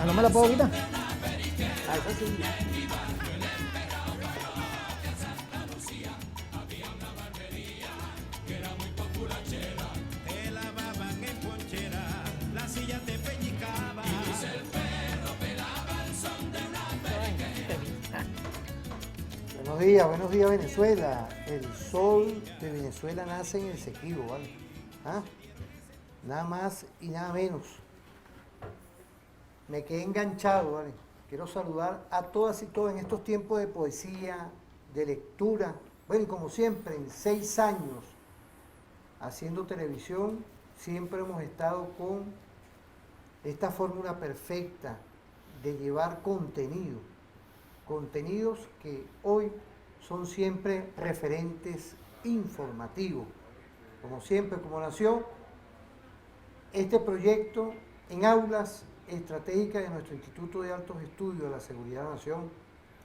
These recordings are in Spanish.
Ah, no me la puedo quitar. Ah, esa sí. Te lavaban en ponchera, la silla te pellizcaba. Buenos días Venezuela. El sol de Venezuela nace en el Esequibo, ¿vale? ¿Ah? Nada más y nada menos. Me quedé enganchado, ¿vale? Quiero saludar a todas y todos en estos tiempos de poesía, de lectura. Bueno, y como siempre, en 6 años haciendo televisión, siempre hemos estado con esta fórmula perfecta de llevar contenidos que hoy son siempre referentes informativos. Como siempre, como nació este proyecto en aulas estratégicas de nuestro Instituto de Altos Estudios de la Seguridad de la Nación,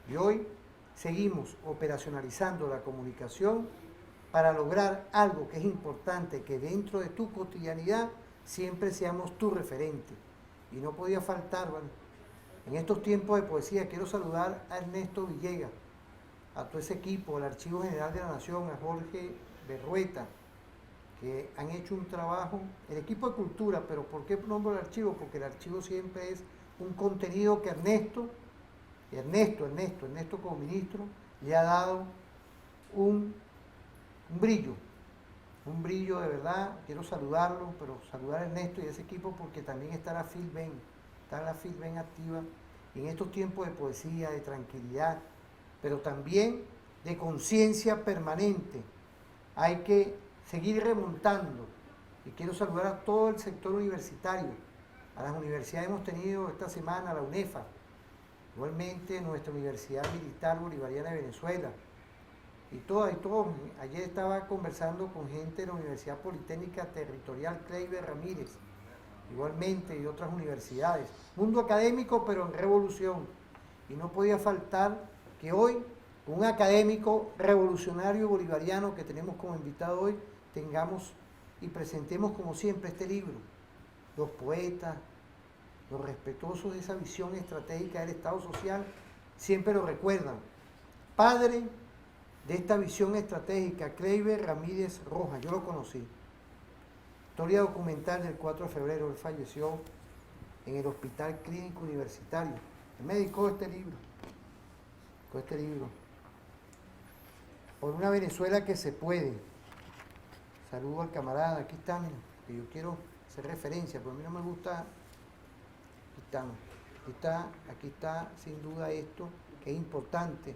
y hoy seguimos operacionalizando la comunicación para lograr algo que es importante, que dentro de tu cotidianidad siempre seamos tu referente. Y no podía faltar, ¿vale? En estos tiempos de poesía quiero saludar a Ernesto Villegas, a todo ese equipo, al Archivo General de la Nación, a Jorge Berrueta, que han hecho un trabajo, el equipo de cultura, pero ¿por qué nombro el archivo? Porque el archivo siempre es un contenido que Ernesto como ministro, le ha dado un, un brillo de verdad. Quiero saludarlo, pero saludar a Ernesto y a ese equipo porque también está la FILBEN activa en estos tiempos de poesía, de tranquilidad, pero también de conciencia permanente. Hay que seguir remontando. Y quiero saludar a todo el sector universitario. A las universidades hemos tenido esta semana la UNEFA, igualmente nuestra Universidad Militar Bolivariana de Venezuela, y todos. Ayer estaba conversando con gente de la Universidad Politécnica Territorial Kleiber Ramírez, igualmente, y otras universidades. Mundo académico, pero en revolución. Y no podía faltar que hoy, un académico revolucionario bolivariano que tenemos como invitado hoy, tengamos y presentemos como siempre este libro. Los poetas, los respetuosos de esa visión estratégica del Estado social, siempre lo recuerdan. Padre de esta visión estratégica, Kleiber Ramírez Rojas, yo lo conocí. Historia documental del 4 de febrero, él falleció en el Hospital Clínico Universitario. Él me dedicó este libro, Por una Venezuela que se puede. Saludo al camarada, aquí está, mira, que yo quiero hacer referencia, pero a mí no me gusta. Aquí está sin duda esto, que es importante.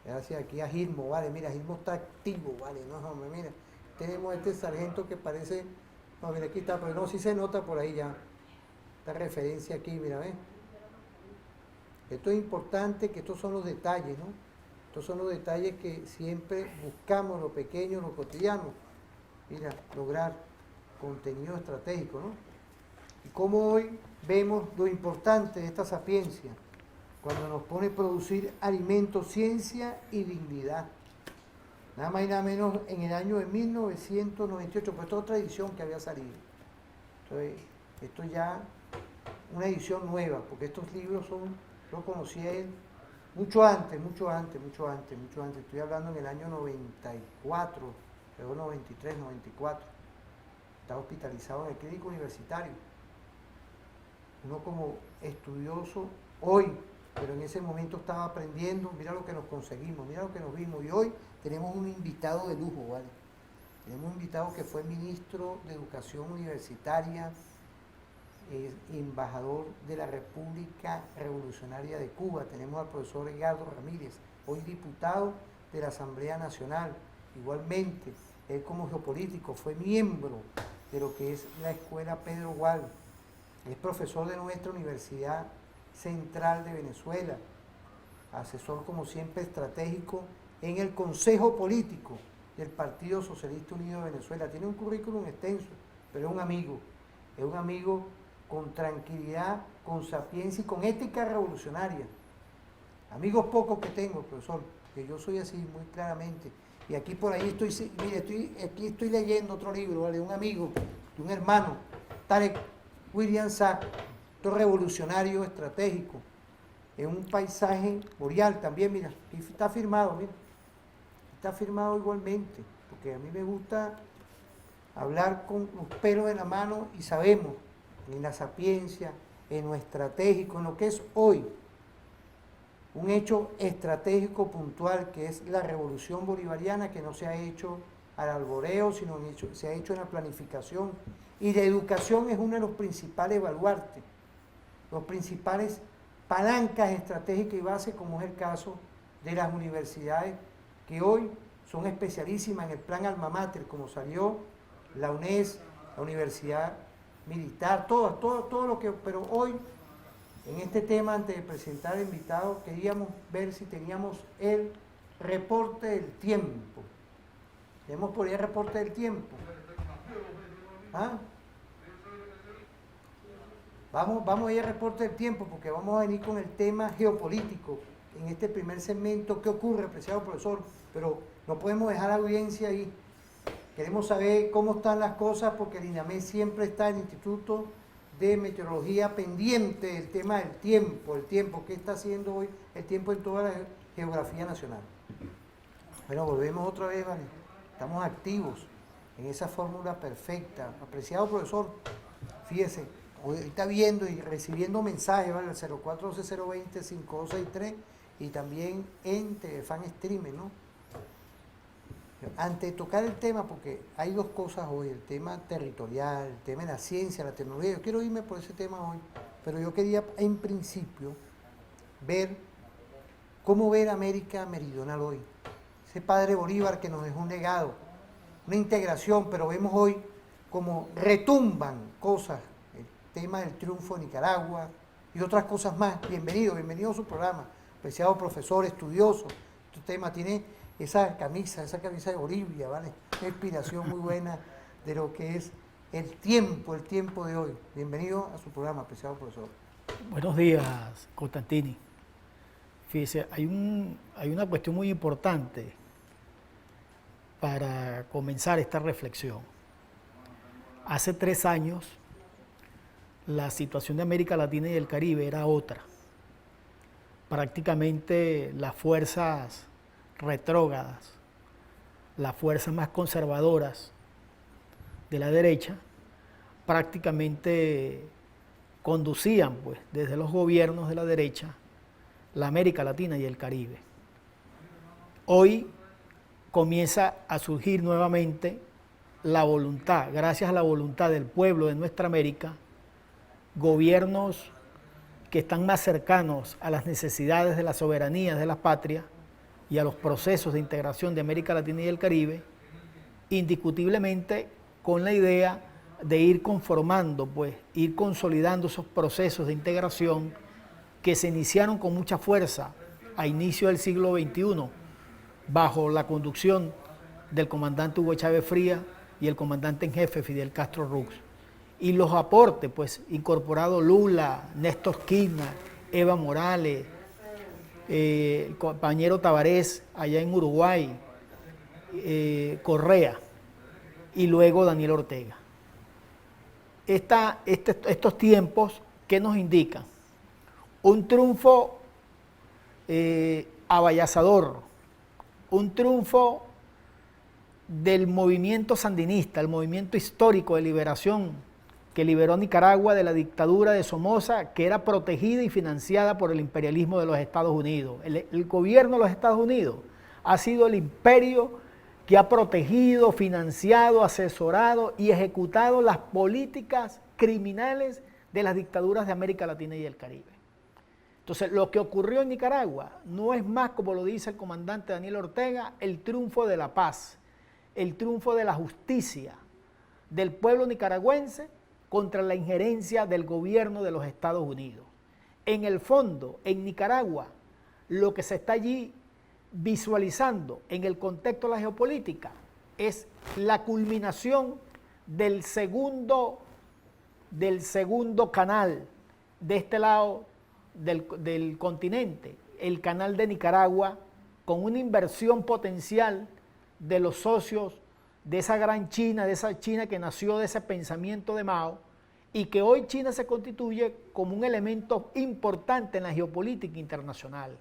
Gracias aquí a Gilmo, vale, mira, Gilmo está activo, vale, no, hombre, mira. Tenemos este sargento que parece, no, mira, aquí está, pero no, sí se nota por ahí ya. Esta referencia aquí, mira, ¿ves? Esto es importante, que estos son los detalles, ¿no? Estos son los detalles que siempre buscamos, lo pequeño, lo cotidiano. Mira, lograr contenido estratégico, ¿no? Y como hoy vemos lo importante de esta sapiencia, cuando nos pone a producir alimentos, ciencia y dignidad. Nada más y nada menos en el año de 1998, pues toda otra edición que había salido. Entonces, esto ya una edición nueva, porque estos libros yo conocí a él mucho antes. Estoy hablando en el año 94, luego 93, 94. Estaba hospitalizado en el clínico universitario. Uno como estudioso hoy, pero en ese momento estaba aprendiendo, mira lo que nos conseguimos, mira lo que nos vimos. Y hoy tenemos un invitado de lujo, ¿vale? Tenemos un invitado que fue ministro de Educación Universitaria, embajador de la República Revolucionaria de Cuba. Tenemos al profesor Edgardo Ramírez, hoy diputado de la Asamblea Nacional. Igualmente, él como geopolítico fue miembro de lo que es la Escuela Pedro Gual. Es profesor de nuestra Universidad Central de Venezuela, asesor como siempre estratégico en el Consejo Político del Partido Socialista Unido de Venezuela. Tiene un currículum extenso, pero es un amigo con tranquilidad, con sapiencia y con ética revolucionaria. Amigos pocos que tengo, profesor, que yo soy así muy claramente. Y aquí por ahí aquí estoy leyendo otro libro, ¿vale? De un amigo, de un hermano, Tarek William Sack, Esto es revolucionario, estratégico, en un paisaje boreal también, mira, y está firmado, mira, está firmado igualmente, porque a mí me gusta hablar con los pelos en la mano y sabemos en la sapiencia, en lo estratégico, en lo que es hoy, un hecho estratégico puntual que es la revolución bolivariana, que no se ha hecho al alboreo, sino se ha hecho en la planificación. Y la educación es uno de los principales baluartes, los principales palancas estratégicas y bases, como es el caso de las universidades, que hoy son especialísimas en el plan Alma Mater, como salió la UNES, la Universidad Militar, todo lo que... Pero hoy, en este tema, antes de presentar al invitado, queríamos ver si teníamos el reporte del tiempo. ¿Tenemos por ahí el reporte del tiempo? ¿Ah? Vamos a ir al reporte del tiempo, porque vamos a venir con el tema geopolítico en este primer segmento. ¿Qué ocurre, apreciado profesor? Pero no podemos dejar a la audiencia ahí. Queremos saber cómo están las cosas, porque el INAMED siempre está, el Instituto de Meteorología, pendiente del tema del tiempo, ¿qué está haciendo hoy el tiempo en toda la geografía nacional? Bueno, volvemos otra vez, ¿vale? Estamos activos en esa fórmula perfecta. Apreciado profesor, fíjese, hoy está viendo y recibiendo mensajes, ¿vale? Al 0412-020-5263 y también en Telefan Stream, ¿no? Antes de tocar el tema, porque hay dos cosas hoy, el tema territorial, el tema de la ciencia, la tecnología, yo quiero irme por ese tema hoy, pero yo quería en principio ver cómo ver América Meridional hoy. Ese padre Bolívar que nos dejó un legado, una integración, pero vemos hoy como retumban cosas, el tema del triunfo de Nicaragua y otras cosas más. Bienvenido a su programa, apreciado profesor, estudioso. Este tema tiene esa camisa de Bolivia, ¿vale? Una inspiración muy buena de lo que es el tiempo de hoy. Bienvenido a su programa, apreciado profesor. Buenos días, Constantini. Fíjese, hay una cuestión muy importante para comenzar esta reflexión. Hace 3 años, la situación de América Latina y el Caribe era otra. Prácticamente las fuerzas retrógradas, las fuerzas más conservadoras de la derecha, prácticamente conducían, pues, desde los gobiernos de la derecha, la América Latina y el Caribe. Hoy comienza a surgir nuevamente la voluntad, gracias a la voluntad del pueblo de nuestra América, gobiernos que están más cercanos a las necesidades de las soberanías de las patrias y a los procesos de integración de América Latina y el Caribe, indiscutiblemente con la idea de ir conformando, pues, ir consolidando esos procesos de integración que se iniciaron con mucha fuerza a inicio del siglo XXI, bajo la conducción del comandante Hugo Chávez Frías y el comandante en jefe Fidel Castro Rux. Y los aportes, pues, incorporados Lula, Néstor Kirchner, Eva Morales, el compañero Tabarés allá en Uruguay, Correa y luego Daniel Ortega. Estos tiempos, ¿qué nos indican? Un triunfo abayazador, un triunfo del movimiento sandinista, el movimiento histórico de liberación que liberó a Nicaragua de la dictadura de Somoza, que era protegida y financiada por el imperialismo de los Estados Unidos. El gobierno de los Estados Unidos ha sido el imperio que ha protegido, financiado, asesorado y ejecutado las políticas criminales de las dictaduras de América Latina y el Caribe. Entonces, lo que ocurrió en Nicaragua no es más, como lo dice el comandante Daniel Ortega, el triunfo de la paz, el triunfo de la justicia del pueblo nicaragüense contra la injerencia del gobierno de los Estados Unidos. En el fondo, en Nicaragua, lo que se está allí visualizando en el contexto de la geopolítica es la culminación del segundo canal de este lado del continente, el canal de Nicaragua, con una inversión potencial de los socios de esa gran China, de esa China que nació de ese pensamiento de Mao, y que hoy China se constituye como un elemento importante en la geopolítica internacional.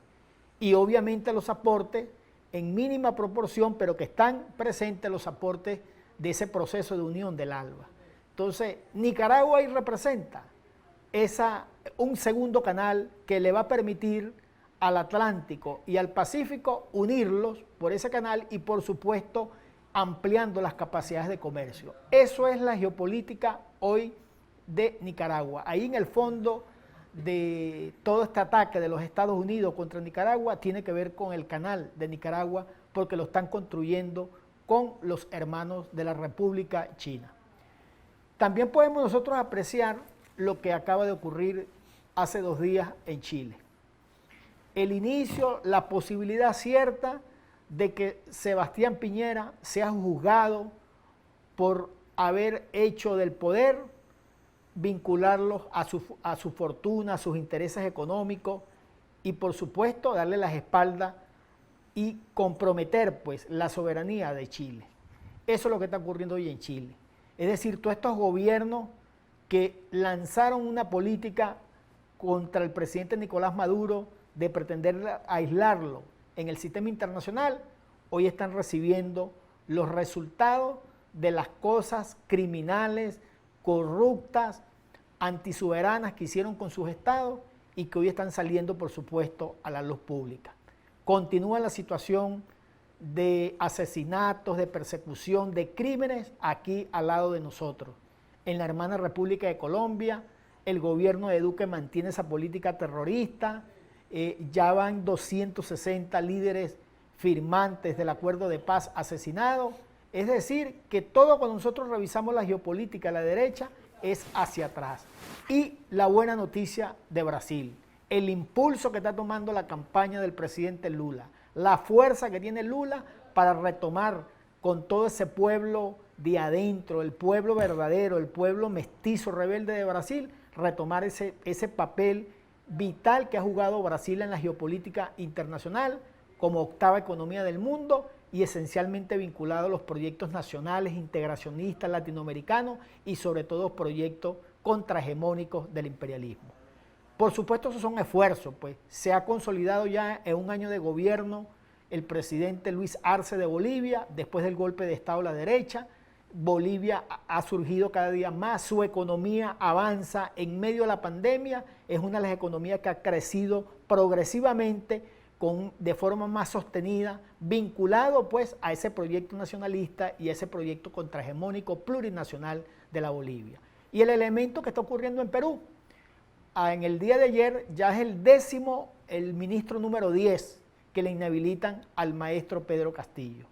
Y obviamente los aportes en mínima proporción, pero que están presentes los aportes de ese proceso de unión del ALBA. Entonces, Nicaragua ahí representa un segundo canal que le va a permitir al Atlántico y al Pacífico unirlos por ese canal y, por supuesto, ampliando las capacidades de comercio. Eso es la geopolítica hoy de Nicaragua. Ahí en el fondo de todo este ataque de los Estados Unidos contra Nicaragua tiene que ver con el canal de Nicaragua, porque lo están construyendo con los hermanos de la República China. También podemos nosotros apreciar lo que acaba de ocurrir hace 2 días en Chile. El inicio, la posibilidad cierta de que Sebastián Piñera sea juzgado por haber hecho del poder, vincularlos a su fortuna, a sus intereses económicos y, por supuesto, darle las espaldas y comprometer pues la soberanía de Chile. Eso es lo que está ocurriendo hoy en Chile. Es decir, todos estos gobiernos que lanzaron una política contra el presidente Nicolás Maduro de pretender aislarlo en el sistema internacional, hoy están recibiendo los resultados de las cosas criminales, corruptas, antisoberanas que hicieron con sus estados y que hoy están saliendo, por supuesto, a la luz pública. Continúa la situación de asesinatos, de persecución, de crímenes aquí al lado de nosotros. En la hermana República de Colombia, el gobierno de Duque mantiene esa política terrorista, ya van 260 líderes firmantes del acuerdo de paz asesinados. Es decir, que todo cuando nosotros revisamos la geopolítica a la derecha es hacia atrás. Y la buena noticia de Brasil, el impulso que está tomando la campaña del presidente Lula, la fuerza que tiene Lula para retomar con todo ese pueblo de adentro, el pueblo verdadero, el pueblo mestizo rebelde de Brasil, retomar ese papel vital que ha jugado Brasil en la geopolítica internacional como 8ª economía del mundo y esencialmente vinculado a los proyectos nacionales, integracionistas, latinoamericanos y sobre todo proyectos contrahegemónicos del imperialismo. Por supuesto, esos son esfuerzos, pues se ha consolidado ya en un año de gobierno el presidente Luis Arce de Bolivia, después del golpe de Estado a la derecha. Bolivia ha surgido cada día más, su economía avanza en medio de la pandemia, es una de las economías que ha crecido progresivamente de forma más sostenida, vinculado pues a ese proyecto nacionalista y a ese proyecto contrahegemónico plurinacional de la Bolivia. Y el elemento que está ocurriendo en Perú, en el día de ayer ya es el ministro número 10 que le inhabilitan al maestro Pedro Castillo.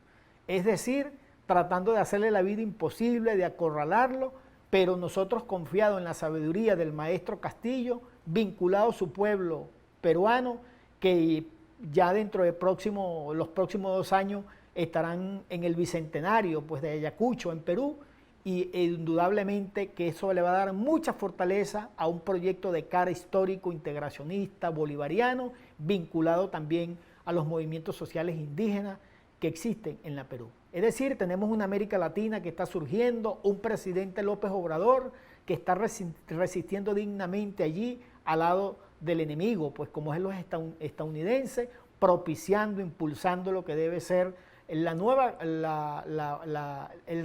Es decir, tratando de hacerle la vida imposible, de acorralarlo, pero nosotros confiados en la sabiduría del maestro Castillo, vinculado a su pueblo peruano, que ya dentro de los próximos 2 años estarán en el bicentenario pues, de Ayacucho, en Perú, y indudablemente que eso le va a dar mucha fortaleza a un proyecto de cara histórico, integracionista, bolivariano, vinculado también a los movimientos sociales indígenas que existen en la Perú. Es decir, tenemos una América Latina que está surgiendo, un presidente López Obrador que está resistiendo dignamente allí al lado del enemigo, pues como es los estadounidenses, propiciando, impulsando lo que debe ser el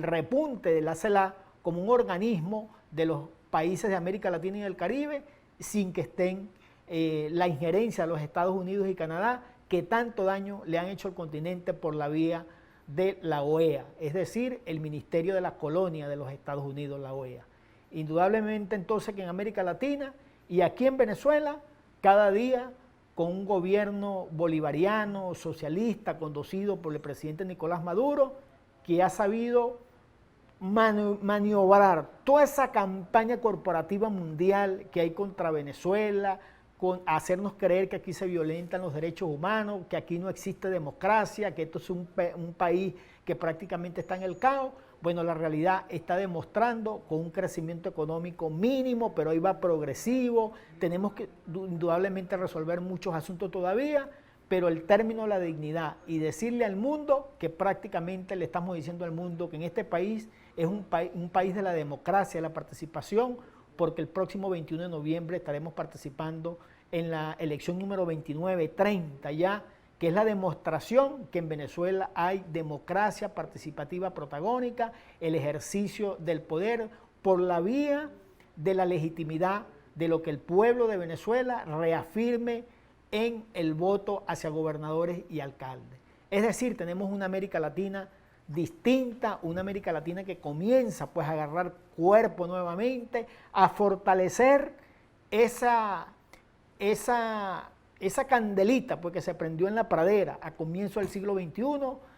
repunte de la CELAC como un organismo de los países de América Latina y del Caribe, sin que estén la injerencia de los Estados Unidos y Canadá, que tanto daño le han hecho al continente por la vía de la OEA, es decir, el Ministerio de la Colonia de los Estados Unidos, la OEA. Indudablemente entonces que en América Latina y aquí en Venezuela, cada día con un gobierno bolivariano, socialista, conducido por el presidente Nicolás Maduro, que ha sabido maniobrar toda esa campaña corporativa mundial que hay contra Venezuela, con hacernos creer que aquí se violentan los derechos humanos, que aquí no existe democracia, que esto es un país que prácticamente está en el caos. Bueno, la realidad está demostrando con un crecimiento económico mínimo, pero ahí va progresivo. Tenemos que indudablemente resolver muchos asuntos todavía, pero el término de la dignidad y decirle al mundo que prácticamente le estamos diciendo al mundo que en este país es un país de la democracia, de la participación, porque el próximo 21 de noviembre estaremos participando en la elección número 2930 ya, que es la demostración que en Venezuela hay democracia participativa protagónica, el ejercicio del poder por la vía de la legitimidad de lo que el pueblo de Venezuela reafirme en el voto hacia gobernadores y alcaldes. Es decir, tenemos una América Latina distinta, una América Latina que comienza pues a agarrar cuerpo nuevamente, a fortalecer esa candelita pues, que se prendió en la pradera a comienzo del siglo XXI,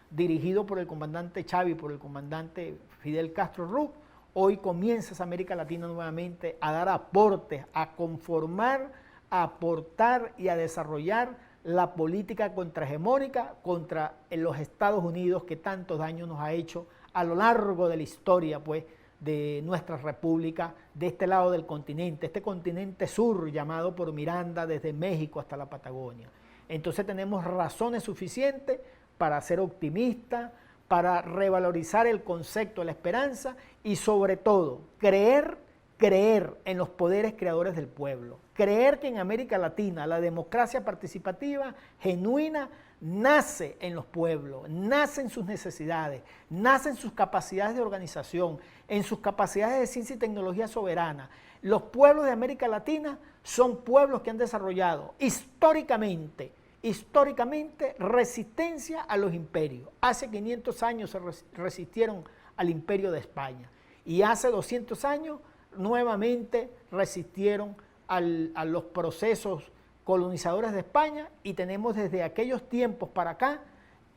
dirigido por el comandante Chávez y por el comandante Fidel Castro Ruz. Hoy comienza esa América Latina nuevamente a dar aportes, a conformar, a aportar y a desarrollar la política contrahegemónica contra los Estados Unidos que tantos daños nos ha hecho a lo largo de la historia pues, de nuestra república, de este lado del continente, este continente sur llamado por Miranda desde México hasta la Patagonia. Entonces tenemos razones suficientes para ser optimistas, para revalorizar el concepto de la esperanza y sobre todo creer en los poderes creadores del pueblo, creer que en América Latina la democracia participativa genuina nace en los pueblos, nace en sus necesidades, nace en sus capacidades de organización, en sus capacidades de ciencia y tecnología soberana. Los pueblos de América Latina son pueblos que han desarrollado históricamente resistencia a los imperios. Hace 500 años se resistieron al imperio de España y hace 200 años nuevamente resistieron a los procesos colonizadores de España y tenemos desde aquellos tiempos para acá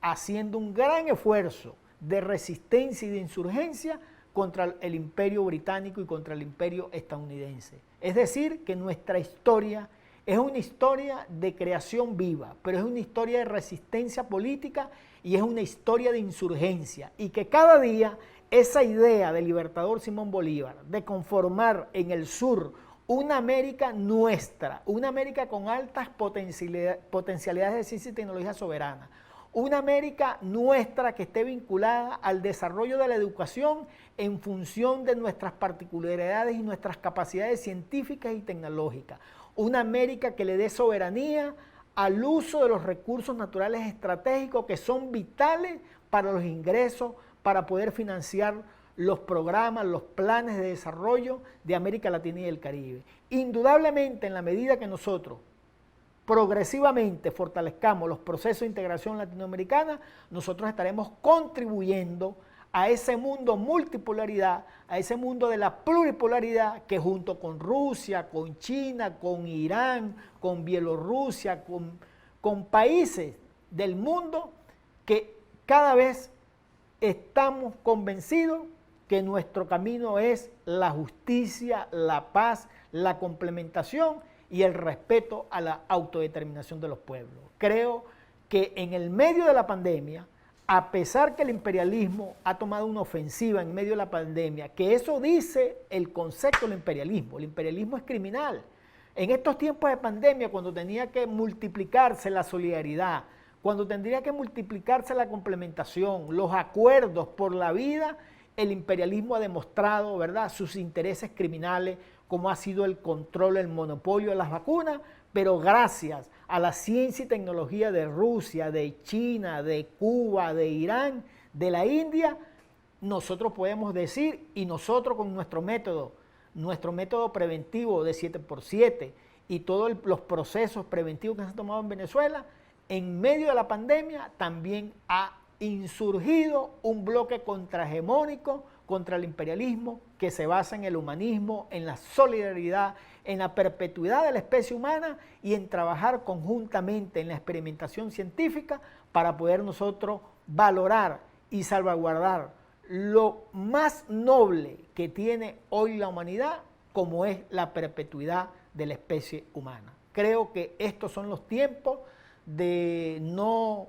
haciendo un gran esfuerzo de resistencia y de insurgencia contra el imperio británico y contra el imperio estadounidense. Es decir, que nuestra historia es una historia de creación viva, pero es una historia de resistencia política y es una historia de insurgencia y que cada día esa idea del libertador Simón Bolívar de conformar en el sur una América nuestra, una América con altas potencialidades de ciencia y tecnología soberana, una América nuestra que esté vinculada al desarrollo de la educación en función de nuestras particularidades y nuestras capacidades científicas y tecnológicas, una América que le dé soberanía al uso de los recursos naturales estratégicos que son vitales para los ingresos, para poder financiar los programas, los planes de desarrollo de América Latina y el Caribe. Indudablemente, en la medida que nosotros progresivamente fortalezcamos los procesos de integración latinoamericana, nosotros estaremos contribuyendo a ese mundo multipolaridad, a ese mundo de la pluripolaridad que junto con Rusia, con China, con Irán, con Bielorrusia, con países del mundo que cada vez estamos convencidos que nuestro camino es la justicia, la paz, la complementación y el respeto a la autodeterminación de los pueblos. Creo que en el medio de la pandemia, a pesar que el imperialismo ha tomado una ofensiva en medio de la pandemia, que eso dice el concepto del imperialismo es criminal. En estos tiempos de pandemia, cuando tenía que multiplicarse la solidaridad, cuando tendría que multiplicarse la complementación, los acuerdos por la vida, el imperialismo ha demostrado, ¿verdad?, sus intereses criminales, como ha sido el control, el monopolio de las vacunas, pero gracias a la ciencia y tecnología de Rusia, de China, de Cuba, de Irán, de la India, nosotros podemos decir, y nosotros con nuestro método preventivo de 7x7 y todos los procesos preventivos que se han tomado en Venezuela, en medio de la pandemia también ha insurgido un bloque contrahegemónico contra el imperialismo que se basa en el humanismo, en la solidaridad, en la perpetuidad de la especie humana y en trabajar conjuntamente en la experimentación científica para poder nosotros valorar y salvaguardar lo más noble que tiene hoy la humanidad, como es la perpetuidad de la especie humana. Creo que estos son los tiempos de no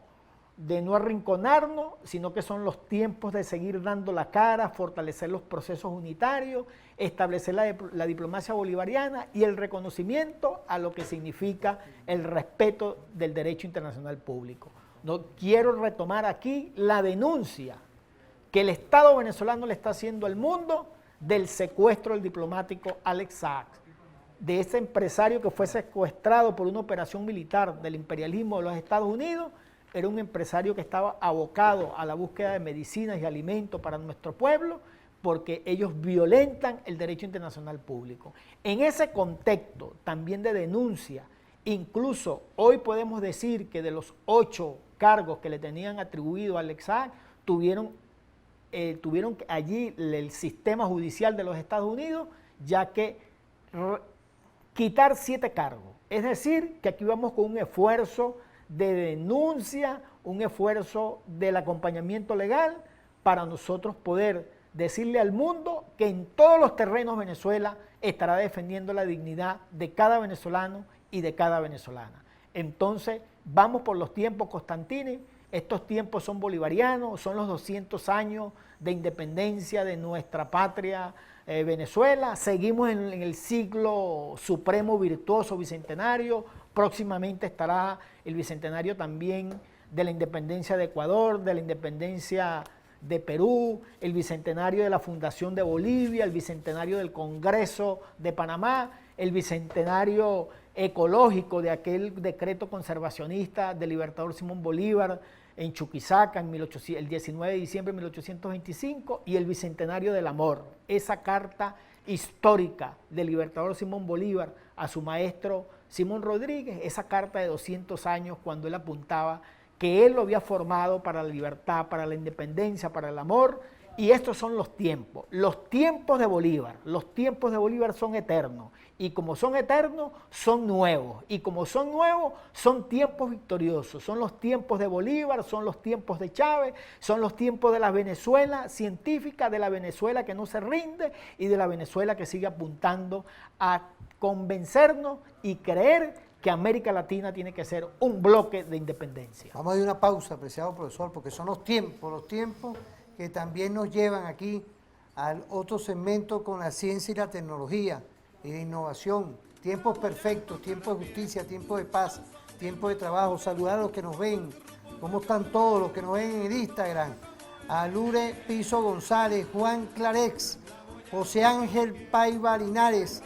arrinconarnos, sino que son los tiempos de seguir dando la cara, fortalecer los procesos unitarios, establecer la diplomacia bolivariana y el reconocimiento a lo que significa el respeto del derecho internacional público. No quiero retomar aquí la denuncia que el Estado venezolano le está haciendo al mundo del secuestro del diplomático Alex Saab, de ese empresario que fue secuestrado por una operación militar del imperialismo de los Estados Unidos. Era un empresario que estaba abocado a la búsqueda de medicinas y alimentos para nuestro pueblo, porque ellos violentan el derecho internacional público. En ese contexto también de denuncia, incluso hoy podemos decir que de los 8 cargos que le tenían atribuido a Alex Saab, tuvieron allí el sistema judicial de los Estados Unidos, ya que quitar 7 cargos. Es decir, que aquí vamos con un esfuerzo de denuncia, un esfuerzo del acompañamiento legal para nosotros poder decirle al mundo que en todos los terrenos Venezuela estará defendiendo la dignidad de cada venezolano y de cada venezolana. Entonces, vamos por los tiempos, Constantini. Estos tiempos son bolivarianos, son los 200 años de independencia de nuestra patria Venezuela. Seguimos en el siglo supremo virtuoso bicentenario. Próximamente estará el bicentenario también de la independencia de Ecuador, de la independencia de Perú, el bicentenario de la fundación de Bolivia, el bicentenario del Congreso de Panamá, el bicentenario ecológico de aquel decreto conservacionista del libertador Simón Bolívar en Chuquisaca el 19 de diciembre de 1825, y el bicentenario del amor, esa carta histórica del libertador Simón Bolívar a su maestro Simón Rodríguez, esa carta de 200 años cuando él apuntaba que él lo había formado para la libertad, para la independencia, para el amor. Y estos son los tiempos de Bolívar. Los tiempos de Bolívar son eternos, y como son eternos, son nuevos, y como son nuevos, son tiempos victoriosos. Son los tiempos de Bolívar, son los tiempos de Chávez, son los tiempos de la Venezuela científica, de la Venezuela que no se rinde, y de la Venezuela que sigue apuntando a convencernos y creer que América Latina tiene que ser un bloque de independencia. Vamos a dar una pausa, apreciado profesor, porque son los tiempos que también nos llevan aquí al otro segmento con la ciencia y la tecnología y de innovación. Tiempos perfectos, tiempos de justicia, tiempos de paz, tiempos de trabajo. Saludar a los que nos ven, cómo están todos los que nos ven en el Instagram. A Lure Piso González, Juan Clarex, José Ángel Paiva Linares,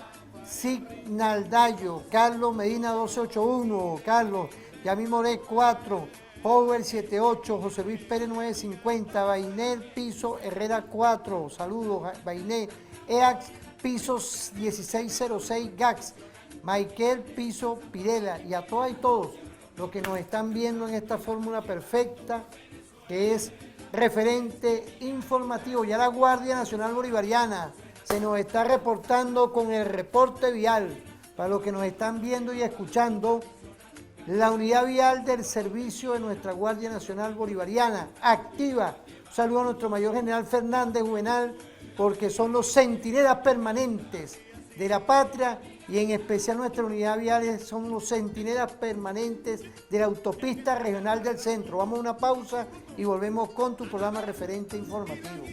Signal Dayo, Carlos Medina 1281, Carlos, Yami Moré 4, Power 78, José Luis Pérez 950, Bainer Piso Herrera 4, saludos Bainer, EAX Piso 1606 Gax, Michael Piso Pirela, y a todas y todos los que nos están viendo en esta fórmula perfecta que es referente informativo. Ya la Guardia Nacional Bolivariana se nos está reportando con el reporte vial. Para los que nos están viendo y escuchando, la unidad vial del servicio de nuestra Guardia Nacional Bolivariana activa. Un saludo a nuestro mayor general Fernández Juvenal, porque son los centinelas permanentes de la patria, y en especial nuestra unidad vial son los centinelas permanentes de la autopista regional del centro. Vamos a una pausa y volvemos con tu programa referente informativo.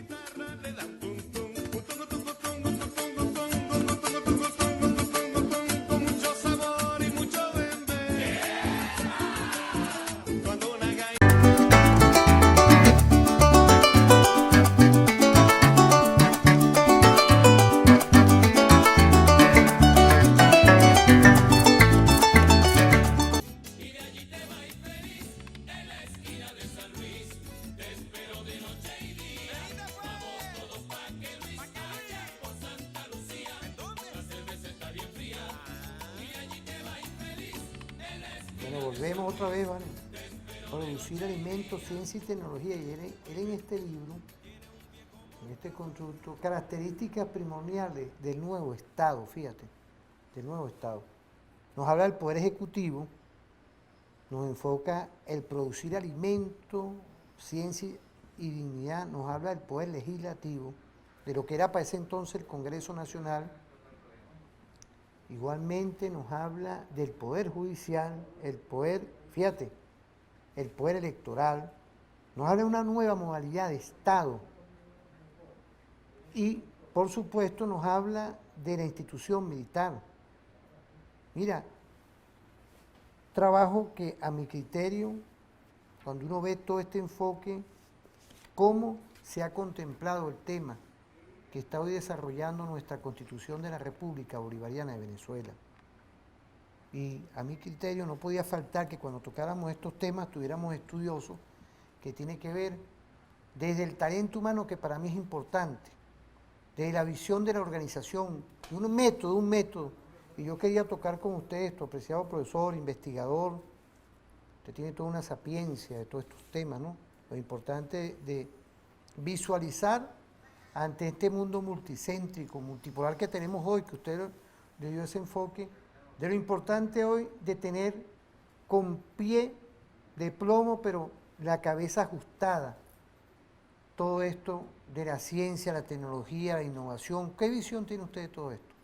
Bueno, volvemos otra vez, ¿vale? Producir alimentos, ciencia y tecnología. Y él en este libro, en este constructo, características primordiales del nuevo Estado, fíjate, del nuevo Estado. Nos habla del Poder Ejecutivo, nos enfoca el producir alimentos, ciencia y dignidad, nos habla del Poder Legislativo, de lo que era para ese entonces el Congreso Nacional. Igualmente nos habla del Poder Judicial, el Poder, fíjate, el Poder Electoral, nos habla de una nueva modalidad de Estado y, por supuesto, nos habla de la institución militar. Mira, trabajo que a mi criterio, cuando uno ve todo este enfoque, cómo se ha contemplado el tema que está hoy desarrollando nuestra Constitución de la República Bolivariana de Venezuela. Y a mi criterio no podía faltar que cuando tocáramos estos temas tuviéramos estudiosos que tiene que ver desde el talento humano, que para mí es importante, desde la visión de la organización, de un método. Y yo quería tocar con usted esto, apreciado profesor, investigador. Usted tiene toda una sapiencia de todos estos temas, ¿no? Lo importante de visualizar ante este mundo multicéntrico, multipolar que tenemos hoy, que usted le dio ese enfoque, de lo importante hoy de tener con pie de plomo, pero la cabeza ajustada, todo esto de la ciencia, la tecnología, la innovación. ¿Qué visión tiene usted de todo esto?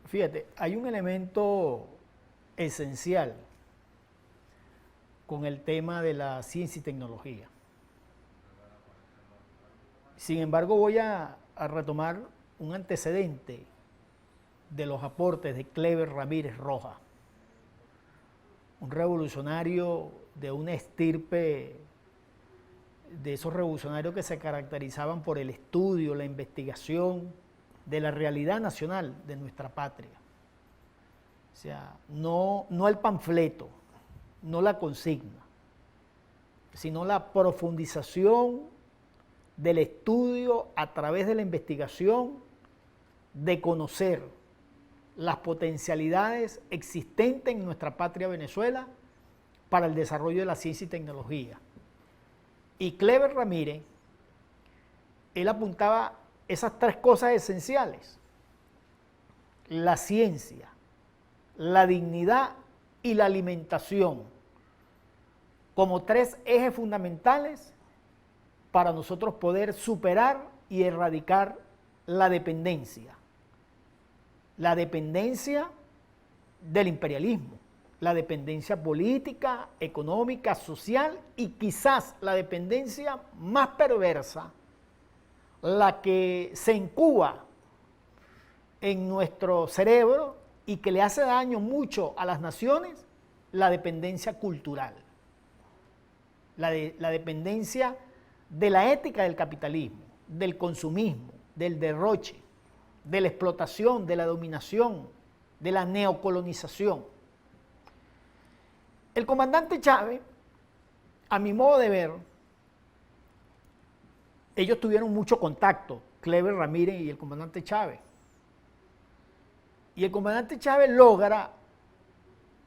Fíjate, hay un elemento esencial con el tema de la ciencia y tecnología. Sin embargo, voy a retomar un antecedente de los aportes de Cleber Ramírez Rojas, un revolucionario de una estirpe, de esos revolucionarios que se caracterizaban por el estudio, la investigación de la realidad nacional de nuestra patria. O sea, no el panfleto, no la consigna, sino la profundización del estudio a través de la investigación, de conocer las potencialidades existentes en nuestra patria Venezuela para el desarrollo de la ciencia y tecnología. Y Cleber Ramírez, él apuntaba esas tres cosas esenciales: la ciencia, la dignidad y la alimentación, como tres ejes fundamentales para nosotros poder superar y erradicar la dependencia del imperialismo, la dependencia política, económica, social y quizás la dependencia más perversa, la que se incuba en nuestro cerebro y que le hace daño mucho a las naciones, la dependencia cultural, la dependencia de la ética del capitalismo, del consumismo, del derroche, de la explotación, de la dominación, de la neocolonización. El comandante Chávez, a mi modo de ver, ellos tuvieron mucho contacto, Cleber Ramírez y el comandante Chávez. Y el comandante Chávez logra,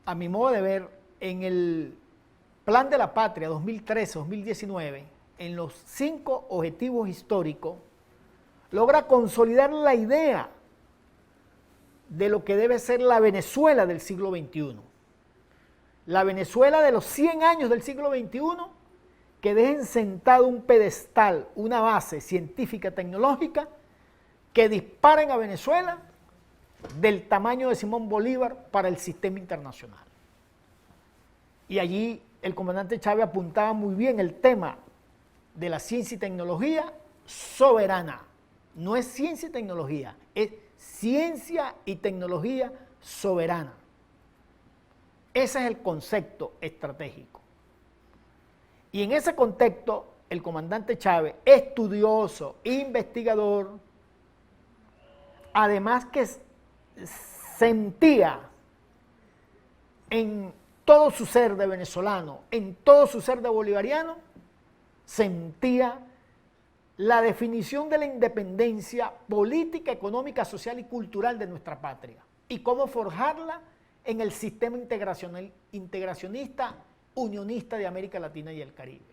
a mi modo de ver, en el Plan de la Patria 2013-2019, en los 5 objetivos históricos, logra consolidar la idea de lo que debe ser la Venezuela del siglo XXI. La Venezuela de los 100 años del siglo XXI, que dejen sentado un pedestal, una base científica tecnológica que disparen a Venezuela del tamaño de Simón Bolívar para el sistema internacional. Y allí el comandante Chávez apuntaba muy bien el tema de la ciencia y tecnología soberana. No es ciencia y tecnología, es ciencia y tecnología soberana. Ese es el concepto estratégico. Y en ese contexto, el comandante Chávez, estudioso, investigador, además que sentía en todo su ser de venezolano, en todo su ser de bolivariano, sentía la definición de la independencia política, económica, social y cultural de nuestra patria y cómo forjarla en el sistema integracionista, unionista de América Latina y el Caribe.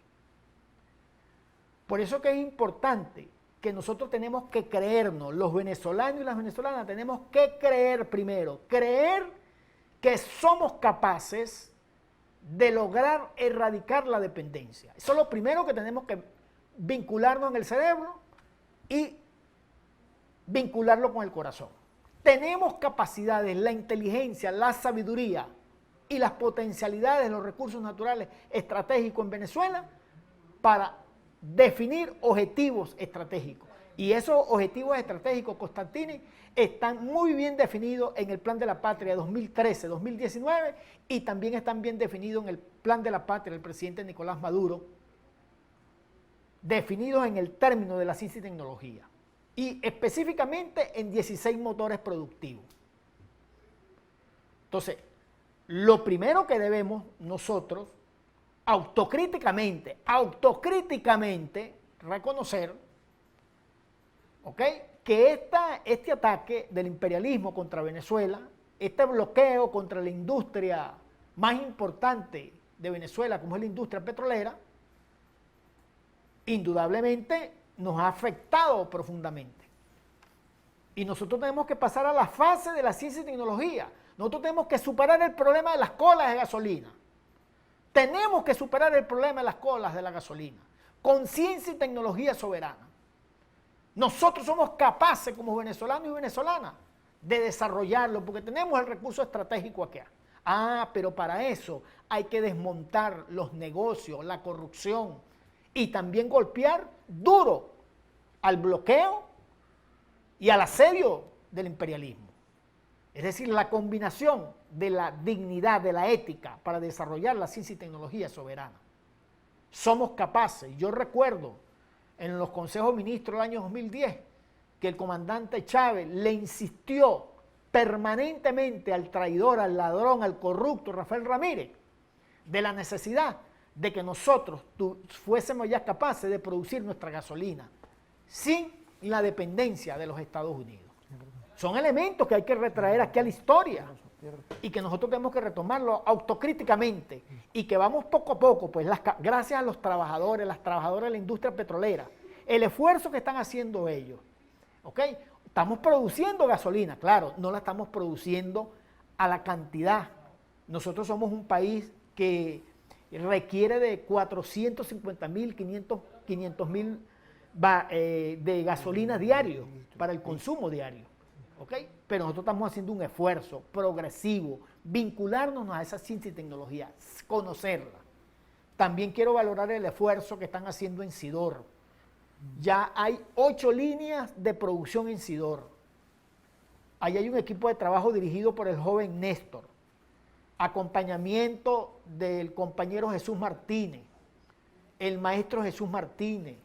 Por eso que es importante que nosotros tenemos que creernos, los venezolanos y las venezolanas tenemos que creer primero, creer que somos capaces de lograr erradicar la dependencia. Eso es lo primero que tenemos que vincularnos en el cerebro y vincularlo con el corazón. Tenemos capacidades, la inteligencia, la sabiduría y las potencialidades de los recursos naturales estratégicos en Venezuela para definir objetivos estratégicos. Y esos objetivos estratégicos, Constantini, están muy bien definidos en el Plan de la Patria 2013-2019 y también están bien definidos en el Plan de la Patria del presidente Nicolás Maduro, definidos en el término de la ciencia y tecnología. y específicamente en 16 motores productivos. Entonces, lo primero que debemos nosotros autocríticamente reconocer, ¿ok?, que este ataque del imperialismo contra Venezuela, este bloqueo contra la industria más importante de Venezuela, como es la industria petrolera, indudablemente nos ha afectado profundamente. Y nosotros tenemos que pasar a la fase de la ciencia y tecnología. Nosotros tenemos que superar el problema de las colas de gasolina. Tenemos que superar el problema de las colas de la gasolina con ciencia y tecnología soberana. Nosotros somos capaces como venezolanos y venezolanas de desarrollarlo porque tenemos el recurso estratégico aquí. Pero para eso hay que desmontar los negocios, la corrupción y también golpear duro al bloqueo y al asedio del imperialismo. Es decir, la combinación de la dignidad, de la ética para desarrollar la ciencia y tecnología soberana. Somos capaces. Yo recuerdo en los consejos ministros del año 2010 que el comandante Chávez le insistió permanentemente al traidor, al ladrón, al corrupto Rafael Ramírez de la necesidad de que nosotros fuésemos ya capaces de producir nuestra gasolina sin la dependencia de los Estados Unidos. Son elementos que hay que retraer aquí a la historia y que nosotros tenemos que retomarlo autocríticamente y que vamos poco a poco, pues gracias a los trabajadores, las trabajadoras de la industria petrolera, el esfuerzo que están haciendo ellos, ¿ok? Estamos produciendo gasolina, claro, no la estamos produciendo a la cantidad. Nosotros somos un país que requiere de 450.000, 500.000 de gasolina diario para el consumo diario, ¿ok? Pero nosotros estamos haciendo un esfuerzo progresivo, vincularnos a esa ciencia y tecnología, conocerla. También quiero valorar el esfuerzo que están haciendo en Sidor. Ya hay 8 líneas de producción en Sidor. Ahí hay un equipo de trabajo dirigido por el joven Néstor, acompañamiento del compañero Jesús Martínez, el maestro Jesús Martínez,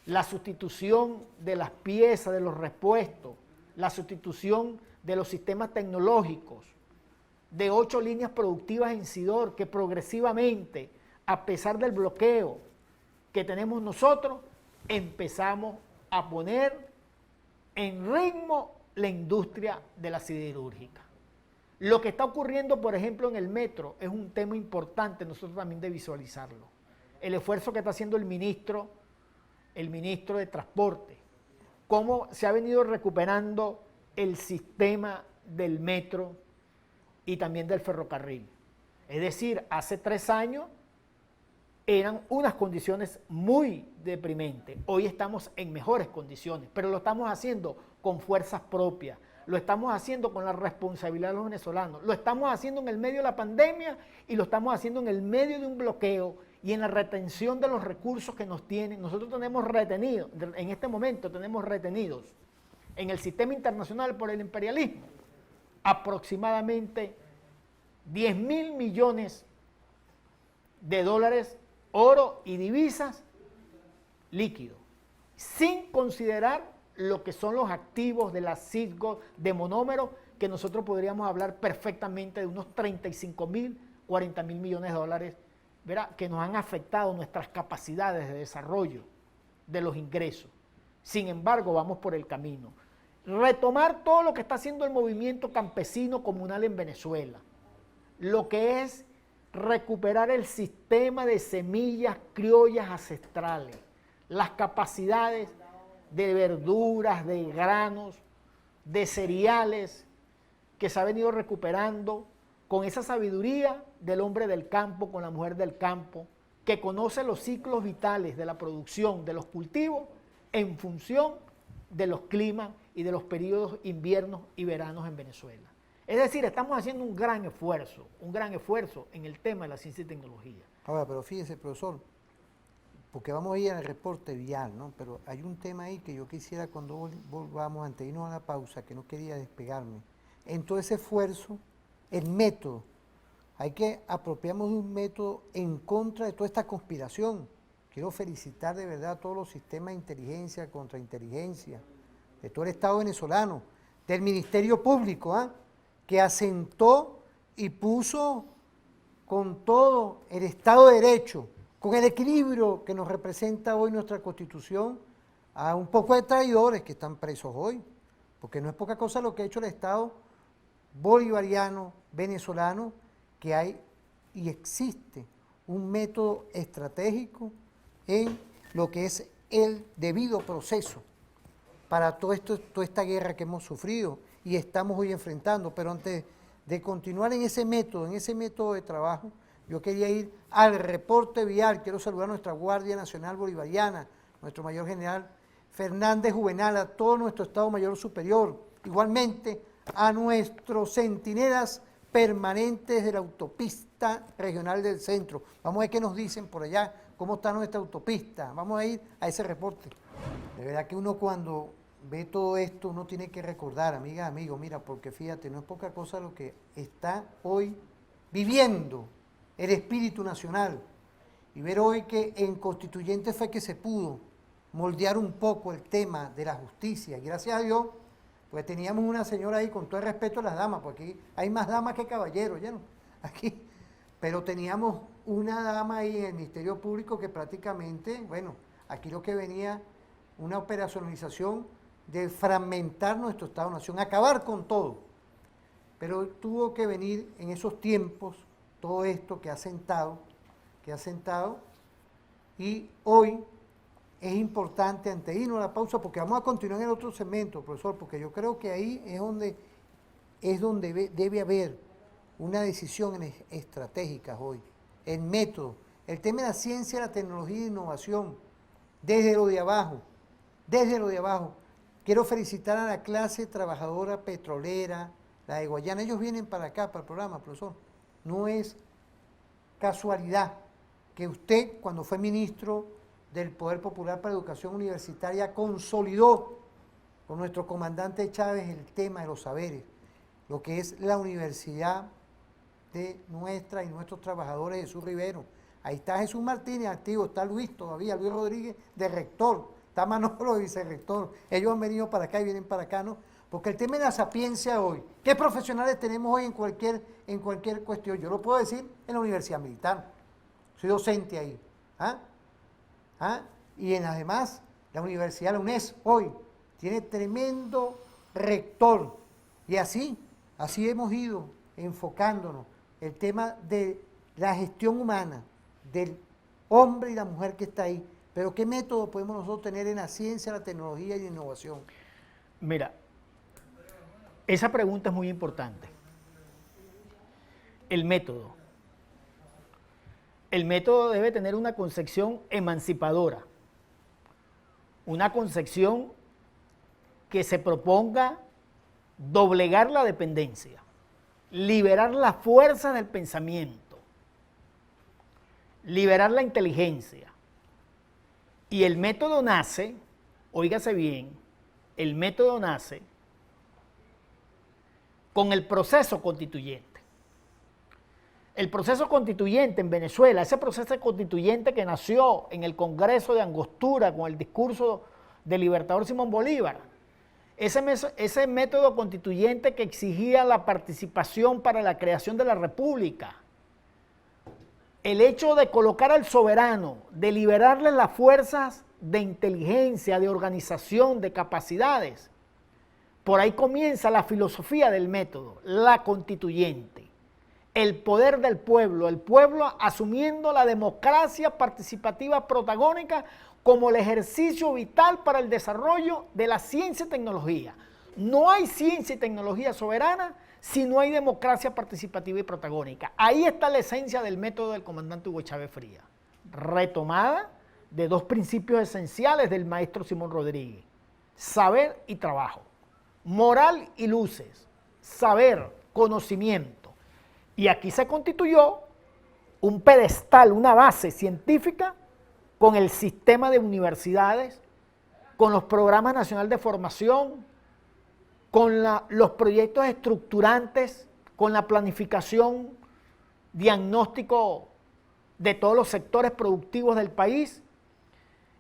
la sustitución de las piezas, de los repuestos, la sustitución de los sistemas tecnológicos, de 8 líneas productivas en Sidor que progresivamente, a pesar del bloqueo que tenemos nosotros, empezamos a poner en ritmo la industria de la siderúrgica. Lo que está ocurriendo, por ejemplo, en el metro es un tema importante nosotros también de visualizarlo. El esfuerzo que está haciendo el ministro de Transporte, cómo se ha venido recuperando el sistema del metro y también del ferrocarril. Es decir, hace 3 años eran unas condiciones muy deprimentes. Hoy estamos en mejores condiciones, pero lo estamos haciendo con fuerzas propias, lo estamos haciendo con la responsabilidad de los venezolanos, lo estamos haciendo en el medio de la pandemia y lo estamos haciendo en el medio de un bloqueo y en la retención de los recursos que nos tienen. Nosotros tenemos retenidos, en este momento tenemos retenidos en el sistema internacional por el imperialismo aproximadamente 10.000 millones de dólares, oro y divisas líquidos, sin considerar lo que son los activos de la Citgo de monómero, que nosotros podríamos hablar perfectamente de unos 35.000, 40.000 millones de dólares, ¿verdad?, que nos han afectado nuestras capacidades de desarrollo de los ingresos. Sin embargo, vamos por el camino. Retomar todo lo que está haciendo el movimiento campesino comunal en Venezuela, lo que es recuperar el sistema de semillas criollas ancestrales, las capacidades de verduras, de granos, de cereales que se ha venido recuperando con esa sabiduría del hombre del campo, con la mujer del campo, que conoce los ciclos vitales de la producción de los cultivos en función de los climas y de los periodos inviernos y veranos en Venezuela. Es decir, estamos haciendo un gran esfuerzo en el tema de la ciencia y tecnología. Ahora, pero fíjese, profesor, porque vamos a ir al reporte vial, ¿no? Pero hay un tema ahí que yo quisiera, cuando volvamos, antes de irnos a la pausa, que no quería despegarme. En todo ese esfuerzo, el método, hay que apropiarnos de un método en contra de toda esta conspiración. Quiero felicitar de verdad a todos los sistemas de inteligencia, contrainteligencia, de todo el Estado venezolano, del Ministerio Público, que asentó y puso con todo el Estado de Derecho, con el equilibrio que nos representa hoy nuestra Constitución, a un poco de traidores que están presos hoy, porque no es poca cosa lo que ha hecho el Estado bolivariano, venezolano, que hay y existe un método estratégico en lo que es el debido proceso para todo esto, toda esta guerra que hemos sufrido y estamos hoy enfrentando. Pero antes de continuar en ese método de trabajo, yo quería ir al reporte vial. Quiero saludar a nuestra Guardia Nacional Bolivariana, nuestro mayor general Fernández Juvenal, a todo nuestro Estado Mayor Superior, igualmente a nuestros centinelas permanentes de la autopista regional del centro. Vamos a ver qué nos dicen por allá, cómo está nuestra autopista. Vamos a ir a ese reporte. De verdad que uno cuando ve todo esto, uno tiene que recordar, amigas, amigos, mira, porque fíjate, no es poca cosa lo que está hoy viviendo el espíritu nacional. Y ver hoy que en Constituyente fue que se pudo moldear un poco el tema de la justicia. Y gracias a Dios, pues teníamos una señora ahí, con todo el respeto a las damas, porque aquí hay más damas que caballeros, ¿ya no? Aquí, pero teníamos una dama ahí en el Ministerio Público que prácticamente, bueno, aquí lo que venía, una operacionalización de fragmentar nuestro Estado-Nación, acabar con todo. Pero tuvo que venir en esos tiempos todo esto que ha sentado, y hoy es importante, antes de irnos a la pausa, porque vamos a continuar en el otro segmento, profesor, porque yo creo que ahí es donde debe haber una decisión estratégica hoy. El método, el tema de la ciencia, la tecnología e innovación, desde lo de abajo, Quiero felicitar a la clase trabajadora petrolera, la de Guayana. Ellos vienen para acá, para el programa, profesor. No es casualidad que usted, cuando fue ministro del Poder Popular para Educación Universitaria, consolidó con nuestro comandante Chávez el tema de los saberes, lo que es la universidad de nuestra y nuestros trabajadores. Jesús Rivero. Ahí está Jesús Martínez activo, está Luis todavía, Luis Rodríguez de rector, está Manolo de vicerrector. Ellos han venido para acá y vienen para acá, ¿no? Porque el tema de la sapiencia hoy, ¿qué profesionales tenemos hoy en cualquier cuestión? Yo lo puedo decir en la Universidad Militar, soy docente ahí. Y además, la Universidad, la UNES, hoy tiene tremendo rector. Y así hemos ido enfocándonos el tema de la gestión humana, del hombre y la mujer que está ahí. Pero ¿qué método podemos nosotros tener en la ciencia, la tecnología y la innovación? Mira, esa pregunta es muy importante. El método. El método debe tener una concepción emancipadora, una concepción que se proponga doblegar la dependencia, liberar las fuerzas del pensamiento, liberar la inteligencia. Y el método nace, óigase bien, el método nace con el proceso constituyente. El proceso constituyente en Venezuela, ese proceso constituyente que nació en el Congreso de Angostura con el discurso del libertador Simón Bolívar, ese método constituyente que exigía la participación para la creación de la República, el hecho de colocar al soberano, de liberarle las fuerzas de inteligencia, de organización, de capacidades, por ahí comienza la filosofía del método, la constituyente. El poder del pueblo, el pueblo asumiendo la democracia participativa protagónica como el ejercicio vital para el desarrollo de la ciencia y tecnología. No hay ciencia y tecnología soberana si no hay democracia participativa y protagónica. Ahí está la esencia del método del comandante Hugo Chávez Frías, retomada de dos principios esenciales del maestro Simón Rodríguez: saber y trabajo, moral y luces, saber, conocimiento. Y aquí se constituyó un pedestal, una base científica con el sistema de universidades, con los programas nacionales de formación, con los proyectos estructurantes, con la planificación, diagnóstico de todos los sectores productivos del país.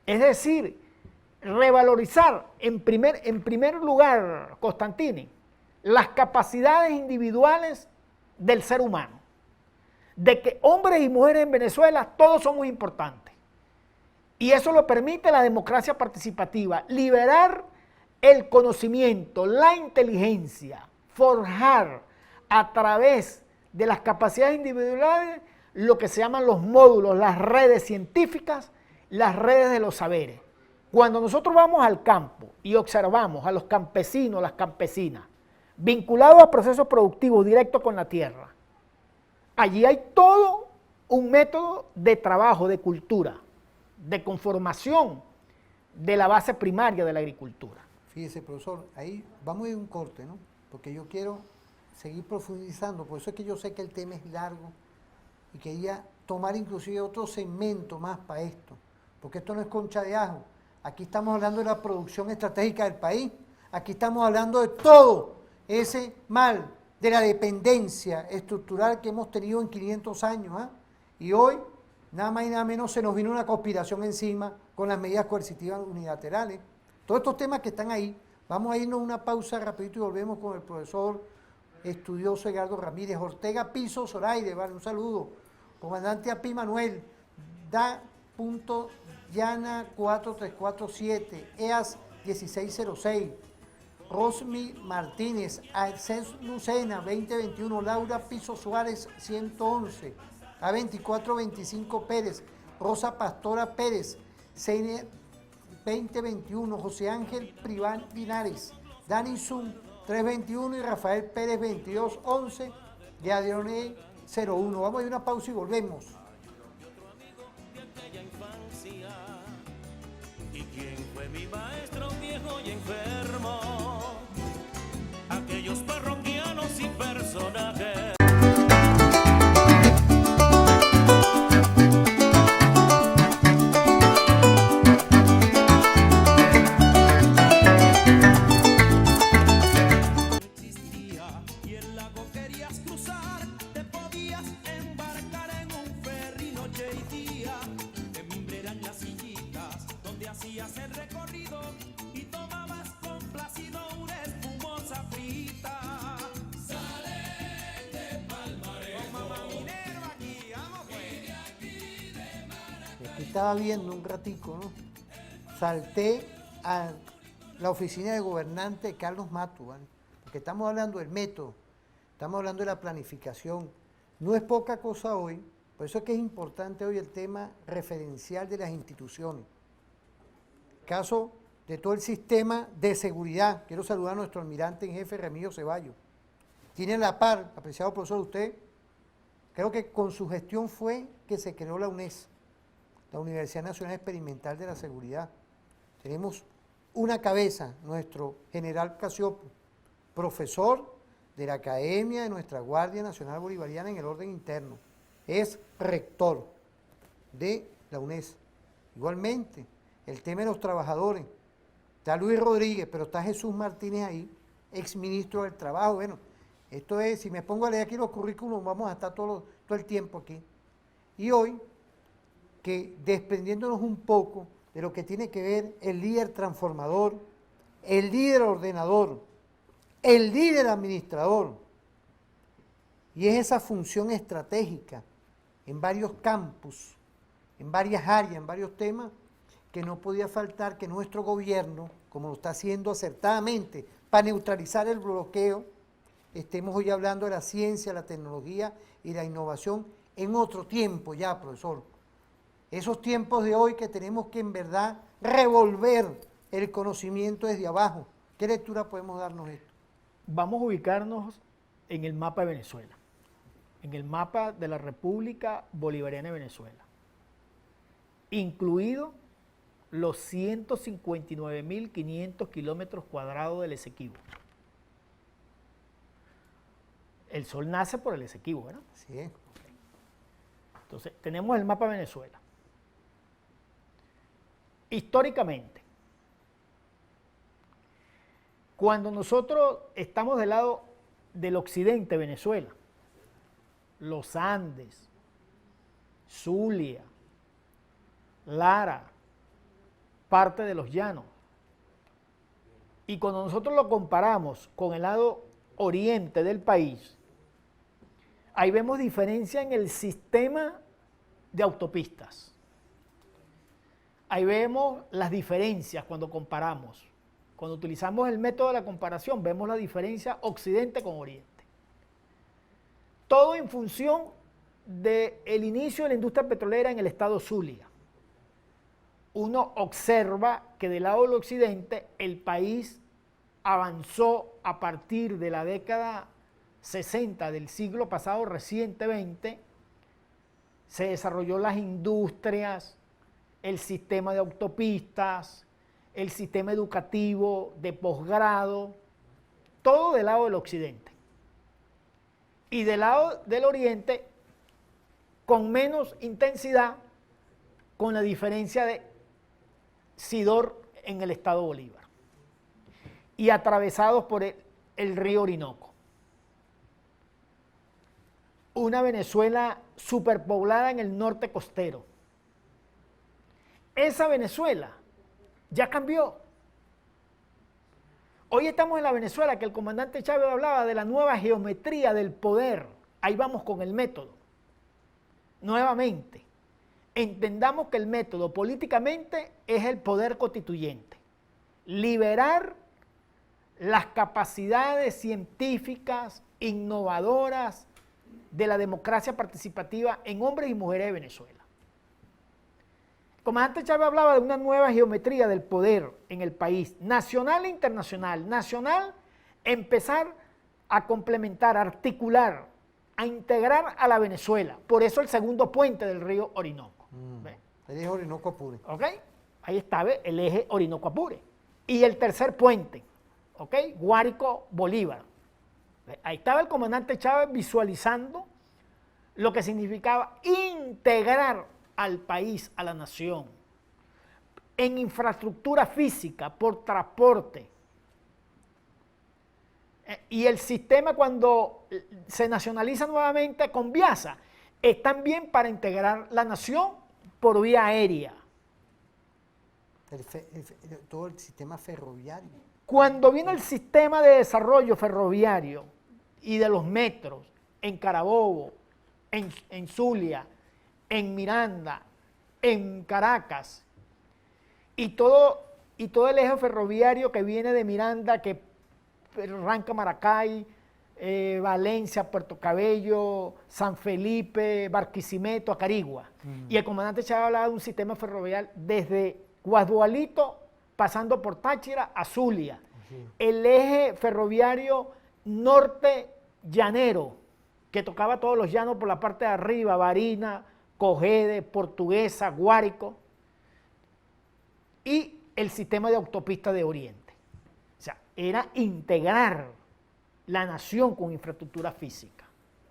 Es decir, revalorizar en primer lugar, Constantini, las capacidades individuales del ser humano, de que hombres y mujeres en Venezuela todos son muy importantes. Y eso lo permite la democracia participativa, liberar el conocimiento, la inteligencia, forjar a través de las capacidades individuales lo que se llaman los módulos, las redes científicas, las redes de los saberes. Cuando nosotros vamos al campo y observamos a los campesinos, las campesinas, vinculados a procesos productivos directos con la tierra, allí hay todo un método de trabajo, de cultura, de conformación de la base primaria de la agricultura. Fíjese, profesor, ahí vamos a ir a un corte, ¿no? Porque yo quiero seguir profundizando, por eso es que yo sé que el tema es largo y quería tomar inclusive otro segmento más para esto, porque esto no es concha de ajo. Aquí estamos hablando de la producción estratégica del país, aquí estamos hablando de todo ese mal, de la dependencia estructural que hemos tenido en 500 años, ¿eh? Y hoy, nada más y nada menos, se nos vino una conspiración encima con las medidas coercitivas unilaterales. Todos estos temas que están ahí, vamos a irnos a una pausa rapidito y volvemos con el profesor estudioso Edgardo Ramírez, Ortega Piso Zoraide, vale, un saludo, comandante Api Manuel, Yana 4347, EAS 1606, Rosmi Martínez, Access Lucena 2021, Laura Piso Suárez 111, A2425 Pérez, Rosa Pastora Pérez, Ceine 2021, José Ángel Priván Linares, Dani Zoom 321 y Rafael Pérez 2211, de Adrione 01. Vamos a ir a una pausa y volvemos. ¿Y quién fue mi maestro viejo y enfermo? Aquellos parroquianos sin personaje. Existía y el lago querías cruzar, te podías embarcar en un ferry noche y día. En mimbre eran las sillitas donde hacías el recorrido y tomabas complacido una espumosa frita. Sale de Palmarejo, con mamá minero aquí, vamos pues. Aquí estaba viendo un ratico, ¿no? Salté a la oficina de gobernante de Carlos Mato, ¿vale? Porque estamos hablando del método, estamos hablando de la planificación. No es poca cosa hoy, por eso es que es importante hoy el tema referencial de las instituciones. Caso de todo el sistema de seguridad. Quiero saludar a nuestro almirante en jefe, Remigio Ceballos. Tiene la par, apreciado profesor, usted, creo que con su gestión fue que se creó la UNES, la Universidad Nacional Experimental de la Seguridad. Tenemos una cabeza, nuestro general Casiopo, profesor de la Academia de nuestra Guardia Nacional Bolivariana en el orden interno. Es rector de la UNES. Igualmente, el tema de los trabajadores. Está Luis Rodríguez, pero está Jesús Martínez ahí, exministro del Trabajo. Bueno, esto es, si me pongo a leer aquí los currículums, vamos a estar todo el tiempo aquí. Y hoy, que desprendiéndonos un poco de lo que tiene que ver el líder transformador, el líder ordenador, el líder administrador, y es esa función estratégica en varios campus, en varias áreas, en varios temas, que no podía faltar que nuestro gobierno, como lo está haciendo acertadamente para neutralizar el bloqueo, estemos hoy hablando de la ciencia, la tecnología y la innovación en otro tiempo ya, profesor. Esos tiempos de hoy que tenemos que en verdad revolver el conocimiento desde abajo. ¿Qué lectura podemos darnos esto? Vamos a ubicarnos en el mapa de Venezuela, en el mapa de la República Bolivariana de Venezuela, incluido los 159.500 kilómetros cuadrados del Esequibo. El sol nace por el Esequibo, ¿verdad? Sí. Entonces, tenemos el mapa de Venezuela. Históricamente, cuando nosotros estamos del lado del occidente de Venezuela, los Andes, Zulia, Lara, parte de los llanos, Y cuando nosotros lo comparamos con el lado oriente del país, ahí vemos diferencia en el sistema de autopistas. Ahí vemos las diferencias cuando comparamos. Cuando utilizamos el método de la comparación, vemos la diferencia occidente con oriente. Todo en función del inicio de la industria petrolera en el estado Zulia. Uno observa que del lado del occidente el país avanzó a partir de la década 60 del siglo pasado, reciente 20, se desarrolló las industrias, el sistema de autopistas, el sistema educativo de posgrado, todo del lado del occidente. Y del lado del oriente, con menos intensidad, con la diferencia de Sidor en el estado Bolívar y atravesados por el río Orinoco. Una Venezuela superpoblada en el norte costero. Esa Venezuela ya cambió. Hoy estamos en la Venezuela que el comandante Chávez hablaba de la nueva geometría del poder. Ahí vamos con el método. Nuevamente, entendamos que el método políticamente es el poder constituyente. Liberar las capacidades científicas, innovadoras de la democracia participativa en hombres y mujeres de Venezuela. El comandante Chávez hablaba de una nueva geometría del poder en el país, nacional e internacional. Nacional, empezar a complementar, a articular, a integrar a la Venezuela. Por eso el segundo puente del río Orinoco. El eje Orinoco-Apure. ¿Ok? Ahí estaba el eje Orinoco-Apure. Y el tercer puente, ¿ok? Guárico-Bolívar. Ahí estaba el comandante Chávez visualizando lo que significaba integrar al país, a la nación, en infraestructura física, por transporte. Y el sistema cuando se nacionaliza nuevamente con Viasa, es también para integrar la nación por vía aérea. Todo el sistema ferroviario. Cuando vino el sistema de desarrollo ferroviario y de los metros en Carabobo, en Zulia, en Miranda, en Caracas, y todo el eje ferroviario que viene de Miranda, que arranca Maracay, Valencia, Puerto Cabello, San Felipe, Barquisimeto, Acarigua. Y el comandante Chávez hablaba de un sistema ferroviario desde Guadualito, pasando por Táchira a Zulia. El eje ferroviario norte llanero, que tocaba todos los llanos por la parte de arriba, Barinas, Cogede, Portuguesa, Guárico, y el sistema de autopista de Oriente. O sea, era integrar la nación con infraestructura física,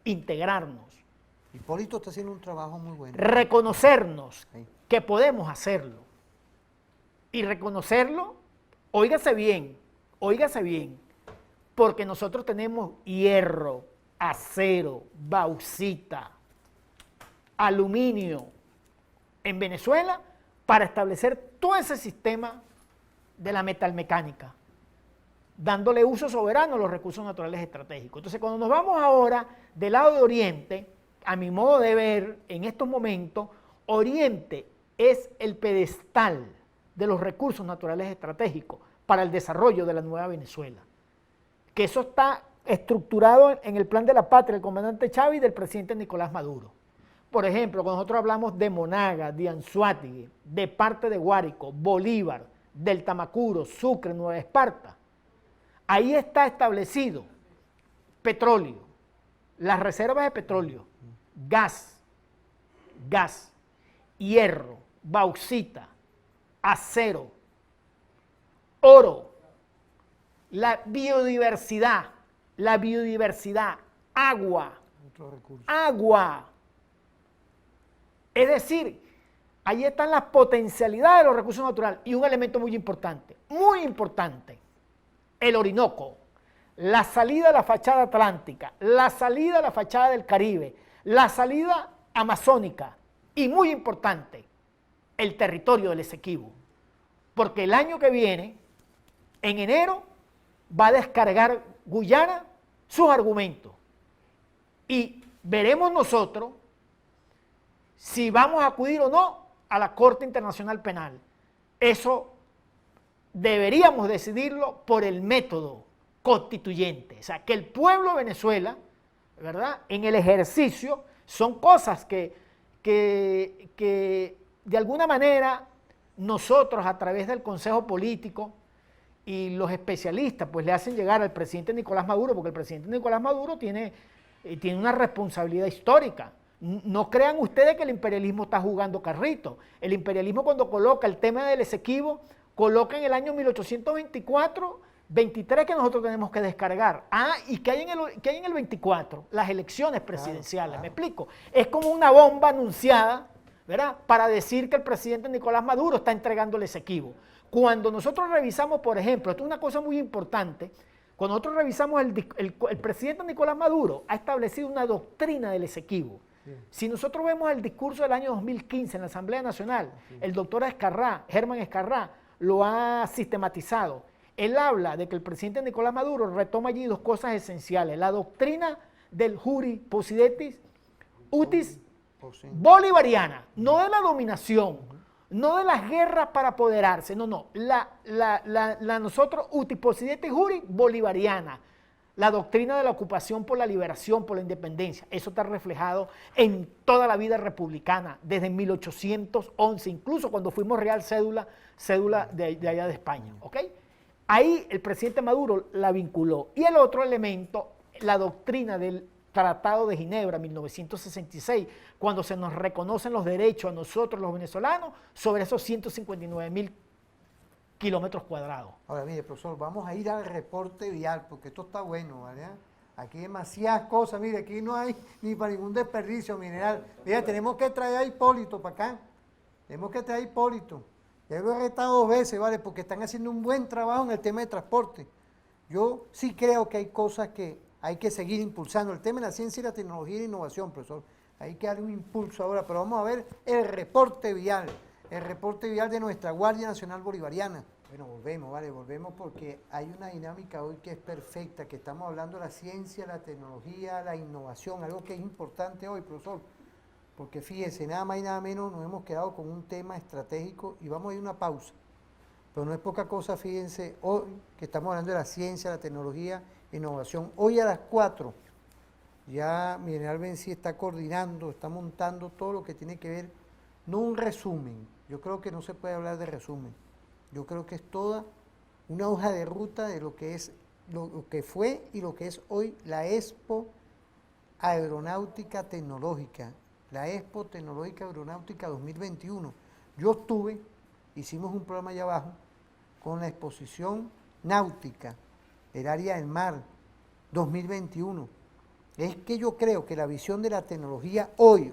integrarnos. Hipólito está haciendo un trabajo muy bueno. Reconocernos que podemos hacerlo. Y reconocerlo, óigase bien, porque nosotros tenemos hierro, acero, bauxita, aluminio en Venezuela para establecer todo ese sistema de la metalmecánica, dándole uso soberano a los recursos naturales estratégicos. Entonces, cuando nos vamos ahora del lado de Oriente, a mi modo de ver, en estos momentos, Oriente es el pedestal de los recursos naturales estratégicos para el desarrollo de la nueva Venezuela. Que eso está estructurado en el plan de la patria del comandante Chávez y del presidente Nicolás Maduro. Por ejemplo, cuando nosotros hablamos de Monaga, de Anzoátegui, de parte de Guárico, Bolívar, del Tamacuro, Sucre, Nueva Esparta, ahí está establecido petróleo, las reservas de petróleo, gas, hierro, bauxita, acero, oro, la biodiversidad, agua. Es decir, ahí están las potencialidades de los recursos naturales y un elemento muy importante, el Orinoco, la salida de la fachada atlántica, la salida de la fachada del Caribe, la salida amazónica y muy importante, el territorio del Esequibo. Porque el año que viene, en enero, va a descargar Guyana sus argumentos. Y veremos nosotros si vamos a acudir o no a la Corte Internacional Penal. Eso deberíamos decidirlo por el método constituyente. O sea, que el pueblo de Venezuela, ¿verdad?, en el ejercicio, son cosas que de alguna manera nosotros a través del Consejo Político y los especialistas pues le hacen llegar al presidente Nicolás Maduro, porque el presidente Nicolás Maduro tiene una responsabilidad histórica. No crean ustedes que el imperialismo está jugando carrito. El imperialismo, cuando coloca el tema del Esequibo, coloca en el año 1824, 23 que nosotros tenemos que descargar. ¿Y qué hay en el 24? Las elecciones presidenciales, claro. ¿Me explico? Es como una bomba anunciada, ¿verdad?, para decir que el presidente Nicolás Maduro está entregando el Esequibo. Cuando nosotros revisamos, por ejemplo, esto es una cosa muy importante, cuando nosotros revisamos el presidente Nicolás Maduro ha establecido una doctrina del Esequibo. Sí. Si nosotros vemos el discurso del año 2015 en la Asamblea Nacional, sí, el doctor Germán Escarrá, lo ha sistematizado. Él habla de que el presidente Nicolás Maduro retoma allí dos cosas esenciales: la doctrina del juri possidetis utis bolivariana, no de la dominación, no de las guerras para apoderarse, no, la nosotros utis possidetis juri bolivariana, la doctrina de la ocupación por la liberación, por la independencia. Eso está reflejado en toda la vida republicana, desde 1811, incluso cuando fuimos real cédula de allá de España, ¿ok? Ahí el presidente Maduro la vinculó. Y el otro elemento, la doctrina del Tratado de Ginebra, 1966, cuando se nos reconocen los derechos a nosotros los venezolanos sobre esos 159.000 kilómetros cuadrados. Ahora, mire, profesor, vamos a ir al reporte vial, porque esto está bueno, ¿vale? Aquí hay demasiadas cosas, mire, aquí no hay ni para ningún desperdicio mineral. Mira, tenemos que traer a Hipólito para acá, tenemos que traer a Hipólito. Ya lo he retado 2 veces, ¿vale? Porque están haciendo un buen trabajo en el tema de transporte. Yo sí creo que hay cosas que hay que seguir impulsando. El tema de la ciencia y la tecnología y la innovación, profesor. Hay que darle un impulso ahora, pero vamos a ver el reporte vial de nuestra Guardia Nacional Bolivariana. Bueno, volvemos, ¿vale? Volvemos porque hay una dinámica hoy que es perfecta, que estamos hablando de la ciencia, la tecnología, la innovación, algo que es importante hoy, profesor. Porque fíjese, nada más y nada menos nos hemos quedado con un tema estratégico y vamos a ir a una pausa. Pero no es poca cosa, fíjense, hoy que estamos hablando de la ciencia, la tecnología, innovación. Hoy a las 4 ya mi general Benzi está coordinando, está montando todo lo que tiene que ver, no un resumen, yo creo que no se puede hablar de resumen, yo creo que es toda una hoja de ruta de lo que es, lo que fue y lo que es hoy la Expo Aeronáutica Tecnológica. La Expo Tecnológica Aeronáutica 2021. Yo estuve, hicimos un programa allá abajo, con la exposición náutica, el área del mar, 2021. Es que yo creo que la visión de la tecnología hoy,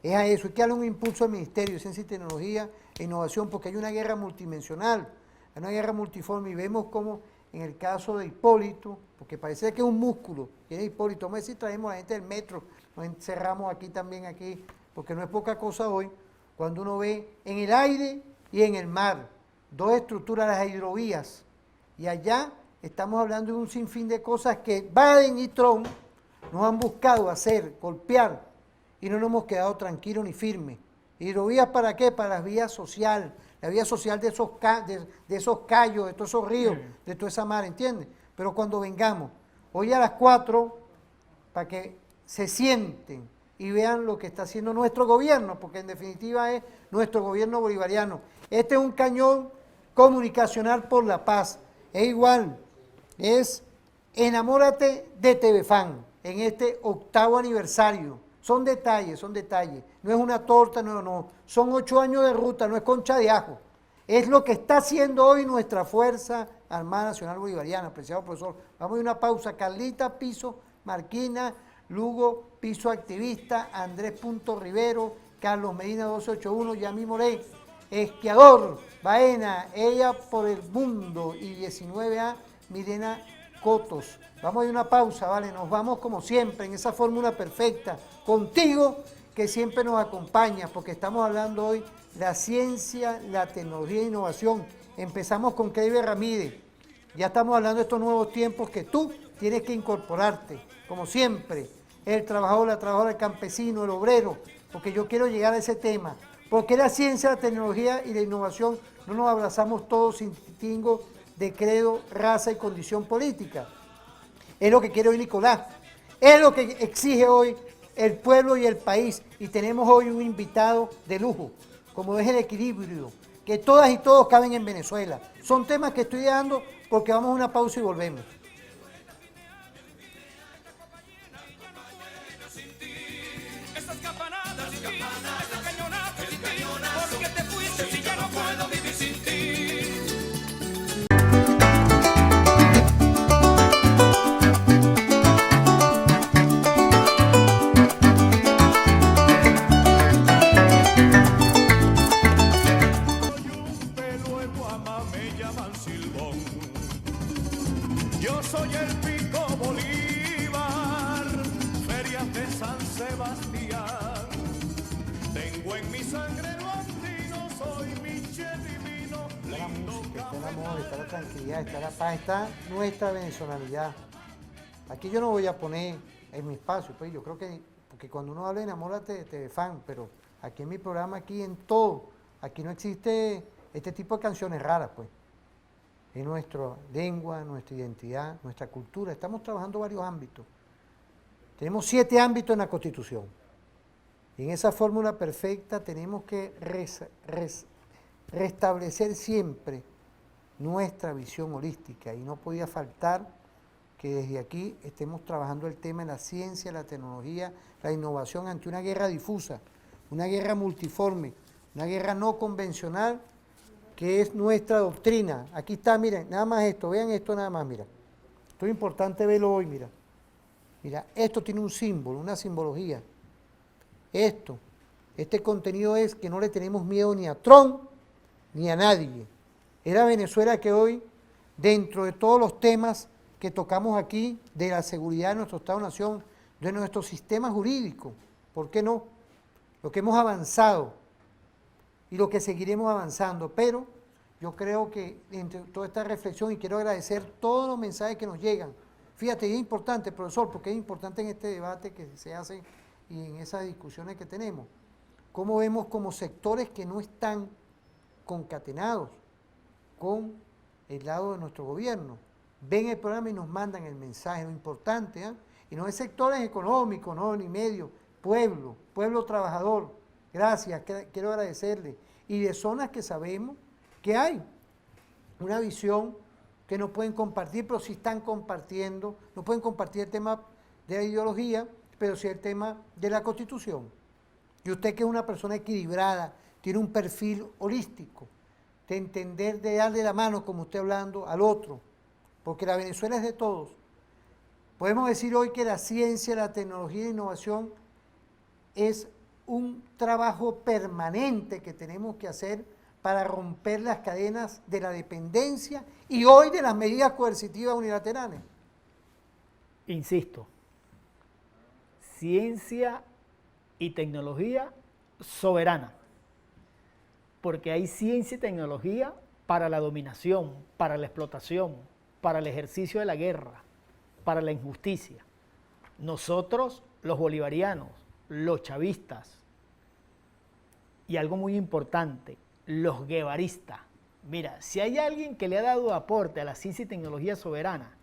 es a eso, hay que darle un impulso al Ministerio de Ciencia y Tecnología e Innovación, porque hay una guerra multidimensional, hay una guerra multiforme, y vemos como en el caso de Hipólito, porque parece que es un músculo, que es Hipólito, vamos a decir, traemos a la gente del metro, nos encerramos aquí también, porque no es poca cosa hoy, cuando uno ve en el aire y en el mar, 2 estructuras, las hidrovías, y allá estamos hablando de un sinfín de cosas que Biden y Trump nos han buscado hacer, golpear, y no nos hemos quedado tranquilos ni firmes. ¿Hidrovías para qué? Para la vía social de esos callos, de todos esos ríos, de toda esa mar, ¿entiendes? Pero cuando vengamos, hoy a las 4, para que se sienten y vean lo que está haciendo nuestro gobierno, porque en definitiva es nuestro gobierno bolivariano. Este es un cañón comunicacional por la paz, es igual, es enamórate de TVFAN en este 8º aniversario. Son detalles, no es una torta, no, son 8 años de ruta, no es concha de ajo. Es lo que está haciendo hoy nuestra Fuerza Armada Nacional Bolivariana, apreciado profesor. Vamos a una pausa. Carlita Piso, Marquina, Lugo, Piso Activista, Andrés Rivero, Carlos Medina 1281, Yamí Moré, Esquiador, Baena, Ella por el Mundo y 19A, Milena Cotos. Vamos a una pausa, ¿vale? Nos vamos como siempre en esa fórmula perfecta, contigo que siempre nos acompaña, porque estamos hablando hoy de la ciencia, la tecnología e innovación. Empezamos con Keiber Ramírez, Ya estamos hablando de estos nuevos tiempos que tú tienes que incorporarte, como siempre, el trabajador, la trabajadora, el campesino, el obrero, porque yo quiero llegar a ese tema. Porque la ciencia, la tecnología y la innovación no nos abrazamos todos sin distingo de credo, raza y condición política. Es lo que quiere hoy Nicolás, es lo que exige hoy el pueblo y el país. Y tenemos hoy un invitado de lujo, como es el equilibrio, que todas y todos caben en Venezuela. Son temas que estoy dando porque vamos a una pausa y volvemos. Esas campanadas sin ti, ese cañonazo sin ti, porque te fuiste y ya no puedo vivir sin ti. Yo soy el Pico Bolívar, ferias de San Sebastián. Tengo en mi sangre lo andino, soy Michel divino. Está la música, está el amor, está la tranquilidad, está la paz, está nuestra venezolanidad. Aquí yo no voy a poner en mi espacio, pues yo creo que, porque cuando uno habla de enamórate de fan, pero aquí en mi programa, aquí en todo, aquí no existe este tipo de canciones raras, pues. Es nuestra lengua, nuestra identidad, nuestra cultura. Estamos trabajando varios ámbitos. Tenemos 7 ámbitos en la Constitución. Y en esa fórmula perfecta tenemos que restablecer siempre nuestra visión holística. Y no podía faltar que desde aquí estemos trabajando el tema de la ciencia, la tecnología, la innovación ante una guerra difusa, una guerra multiforme, una guerra no convencional, que es nuestra doctrina. Aquí está, miren, nada más esto, vean esto nada más, mira. Esto es importante verlo hoy, mira. Mira, esto tiene un símbolo, una simbología. Este contenido es que no le tenemos miedo ni a Trump ni a nadie. Era Venezuela que hoy, dentro de todos los temas que tocamos aquí, de la seguridad de nuestro Estado-Nación, de nuestro sistema jurídico, ¿por qué no? Lo que hemos avanzado y lo que seguiremos avanzando, pero yo creo que entre toda esta reflexión, y quiero agradecer todos los mensajes que nos llegan. Fíjate, es importante, profesor, porque es importante en este debate que se hace y en esas discusiones que tenemos, cómo vemos como sectores que no están concatenados con el lado de nuestro gobierno, ven el programa y nos mandan el mensaje, lo importante, y no es sectores económicos, no, ni medio, pueblo trabajador. Gracias, quiero agradecerle. Y de zonas que sabemos que hay una visión que no pueden compartir, pero sí están compartiendo, no pueden compartir el tema de la ideología, pero sí el tema de la Constitución. Y usted que es una persona equilibrada, tiene un perfil holístico, de entender, de darle la mano, como usted hablando, al otro, porque la Venezuela es de todos. Podemos decir hoy que la ciencia, la tecnología e la innovación es un trabajo permanente que tenemos que hacer para romper las cadenas de la dependencia y hoy de las medidas coercitivas unilaterales. Insisto, ciencia y tecnología soberana, porque hay ciencia y tecnología para la dominación, para la explotación, para el ejercicio de la guerra, para la injusticia. Nosotros, los bolivarianos, los chavistas y algo muy importante, los guevaristas. Mira, si hay alguien que le ha dado aporte a la ciencia y tecnología soberana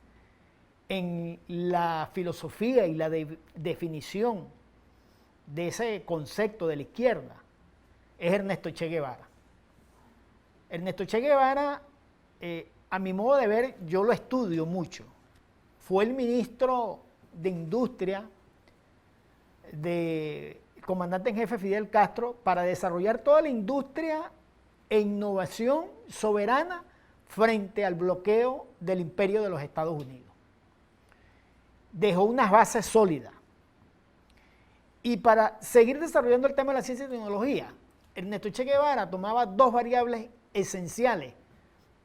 en la filosofía y la definición de ese concepto de la izquierda, es Ernesto Che Guevara. Ernesto Che Guevara, a mi modo de ver, yo lo estudio mucho. Fue el ministro de Industria del comandante en jefe Fidel Castro para desarrollar toda la industria e innovación soberana frente al bloqueo del imperio de los Estados Unidos. Dejó unas bases sólidas. Y para seguir desarrollando el tema de la ciencia y tecnología, Ernesto Che Guevara tomaba 2 variables esenciales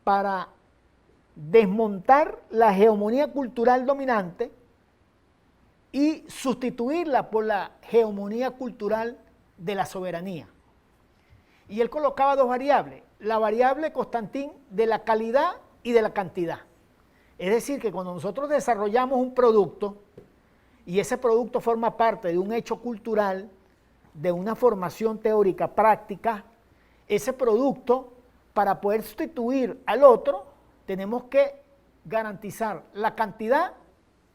para desmontar la hegemonía cultural dominante y sustituirla por la hegemonía cultural de la soberanía. Y él colocaba 2 variables, la variable Constantín de la calidad y de la cantidad. Es decir, que cuando nosotros desarrollamos un producto y ese producto forma parte de un hecho cultural, de una formación teórica práctica, ese producto, para poder sustituir al otro, tenemos que garantizar la cantidad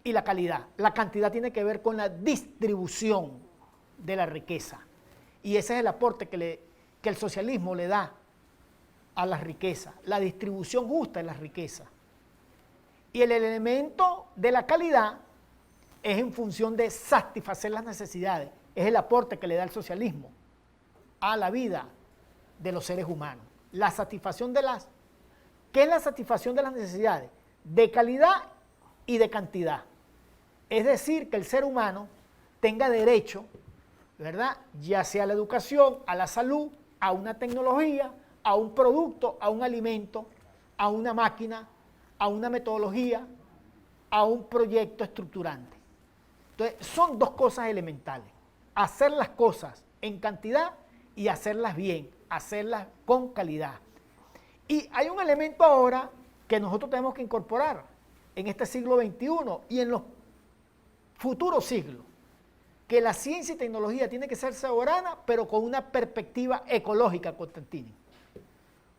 y la calidad. La cantidad tiene que ver con la distribución de la riqueza. Y ese es el aporte que el socialismo le da a la riqueza, la distribución justa de la riqueza. Y el elemento de la calidad es en función de satisfacer las necesidades. Es el aporte que le da el socialismo a la vida de los seres humanos. La satisfacción de las... ¿Qué es la satisfacción de las necesidades? De calidad y de cantidad. Es decir, que el ser humano tenga derecho, ¿verdad?, ya sea a la educación, a la salud, a una tecnología, a un producto, a un alimento, a una máquina, a una metodología, a un proyecto estructurante. Entonces, son dos cosas elementales. Hacer las cosas en cantidad y hacerlas bien, hacerlas con calidad. Y hay un elemento ahora que nosotros tenemos que incorporar en este siglo XXI y en los futuros siglos, que la ciencia y tecnología tiene que ser soberana, pero con una perspectiva ecológica, Constantino.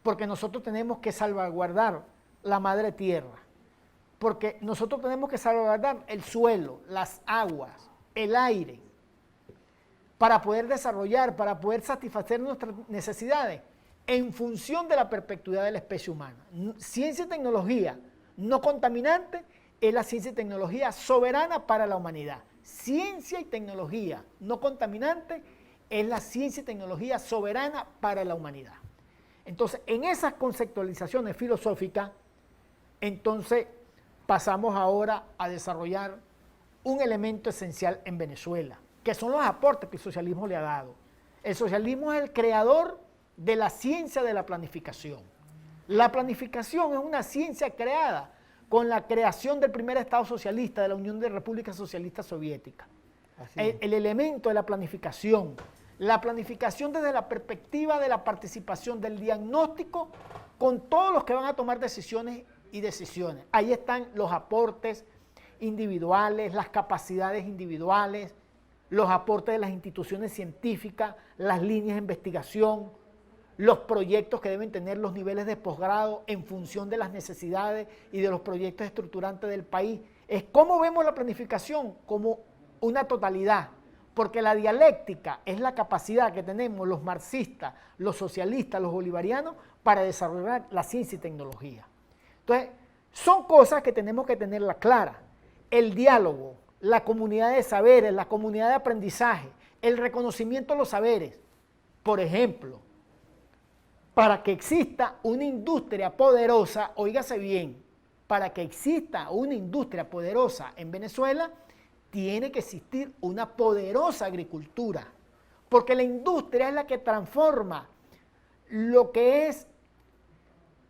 Porque nosotros tenemos que salvaguardar la madre tierra, porque nosotros tenemos que salvaguardar el suelo, las aguas, el aire, para poder desarrollar, para poder satisfacer nuestras necesidades en función de la perpetuidad de la especie humana. Ciencia y tecnología no contaminante es la ciencia y tecnología soberana para la humanidad. Ciencia y tecnología no contaminante es la ciencia y tecnología soberana para la humanidad. Entonces, en esas conceptualizaciones filosóficas, entonces pasamos ahora a desarrollar un elemento esencial en Venezuela, que son los aportes que el socialismo le ha dado. El socialismo es el creador de la ciencia de la planificación. La planificación es una ciencia creada con la creación del primer Estado socialista de la Unión de Repúblicas Socialistas Soviéticas. El elemento de la planificación desde la perspectiva de la participación del diagnóstico con todos los que van a tomar decisiones y decisiones. Ahí están los aportes individuales, las capacidades individuales, los aportes de las instituciones científicas, las líneas de investigación, los proyectos que deben tener los niveles de posgrado en función de las necesidades y de los proyectos estructurantes del país. Es cómo vemos la planificación como una totalidad, porque la dialéctica es la capacidad que tenemos los marxistas, los socialistas, los bolivarianos para desarrollar la ciencia y tecnología. Entonces, son cosas que tenemos que tenerlas claras. El diálogo, la comunidad de saberes, la comunidad de aprendizaje, el reconocimiento de los saberes. Por ejemplo, para que exista una industria poderosa, óigase bien, para que exista una industria poderosa en Venezuela, tiene que existir una poderosa agricultura, porque la industria es la que transforma lo que es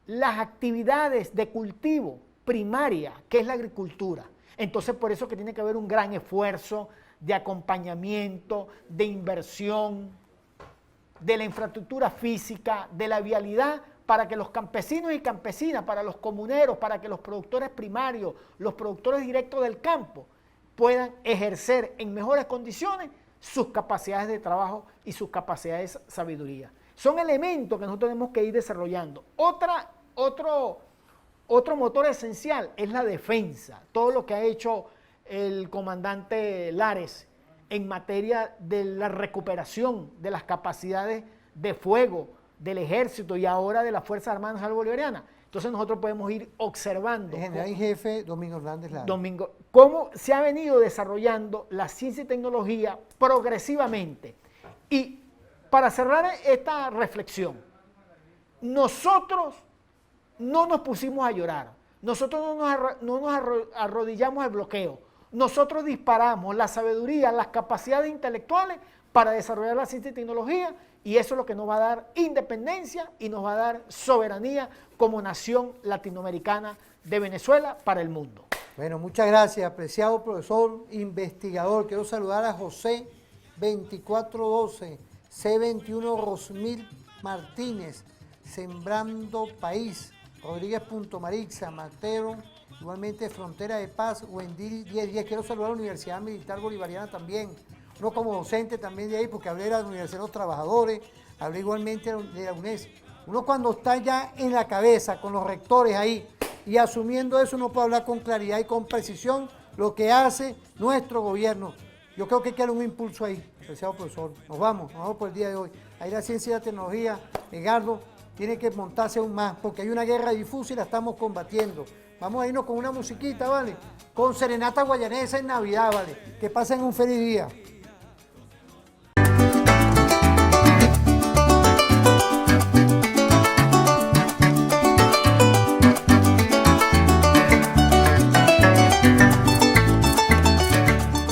las actividades de cultivo primaria, que es la agricultura. Entonces, por eso que tiene que haber un gran esfuerzo de acompañamiento, de inversión, de la infraestructura física, de la vialidad, para que los campesinos y campesinas, para los comuneros, para que los productores primarios, los productores directos del campo, puedan ejercer en mejores condiciones sus capacidades de trabajo y sus capacidades de sabiduría. Son elementos que nosotros tenemos que ir desarrollando. Otro motor esencial es la defensa, todo lo que ha hecho el comandante Lares en materia de la recuperación de las capacidades de fuego del ejército y ahora de las Fuerzas Armadas Nacionales Bolivarianas. Entonces nosotros podemos ir observando. El general en jefe Domingo Hernández Lara. Cómo se ha venido desarrollando la ciencia y tecnología progresivamente. Y para cerrar esta reflexión, nosotros no nos pusimos a llorar, nosotros no nos arrodillamos al bloqueo, nosotros disparamos la sabiduría, las capacidades intelectuales para desarrollar la ciencia y tecnología, y eso es lo que nos va a dar independencia y nos va a dar soberanía como nación latinoamericana de Venezuela para el mundo. Bueno, muchas gracias, apreciado profesor investigador. Quiero saludar a José 2412, C21 Rosmil Martínez, Sembrando País, Rodríguez Punto Marixa, Mateo igualmente Frontera de Paz, Wendil 1010. Quiero saludar a la Universidad Militar Bolivariana también, uno como docente también de ahí, porque hablé de la Universidad de los Trabajadores, hablé igualmente de la UNES. Uno cuando está ya en la cabeza, con los rectores ahí, y asumiendo eso, uno puede hablar con claridad y con precisión lo que hace nuestro gobierno. Yo creo que hay que darle un impulso ahí, apreciado profesor. Nos vamos por el día de hoy. Ahí la ciencia y la tecnología, Edgardo, tiene que montarse aún más, porque hay una guerra difusa y la estamos combatiendo. Vamos a irnos con una musiquita, ¿vale? Con serenata guayanesa en Navidad, ¿vale? Que pasen un feliz día.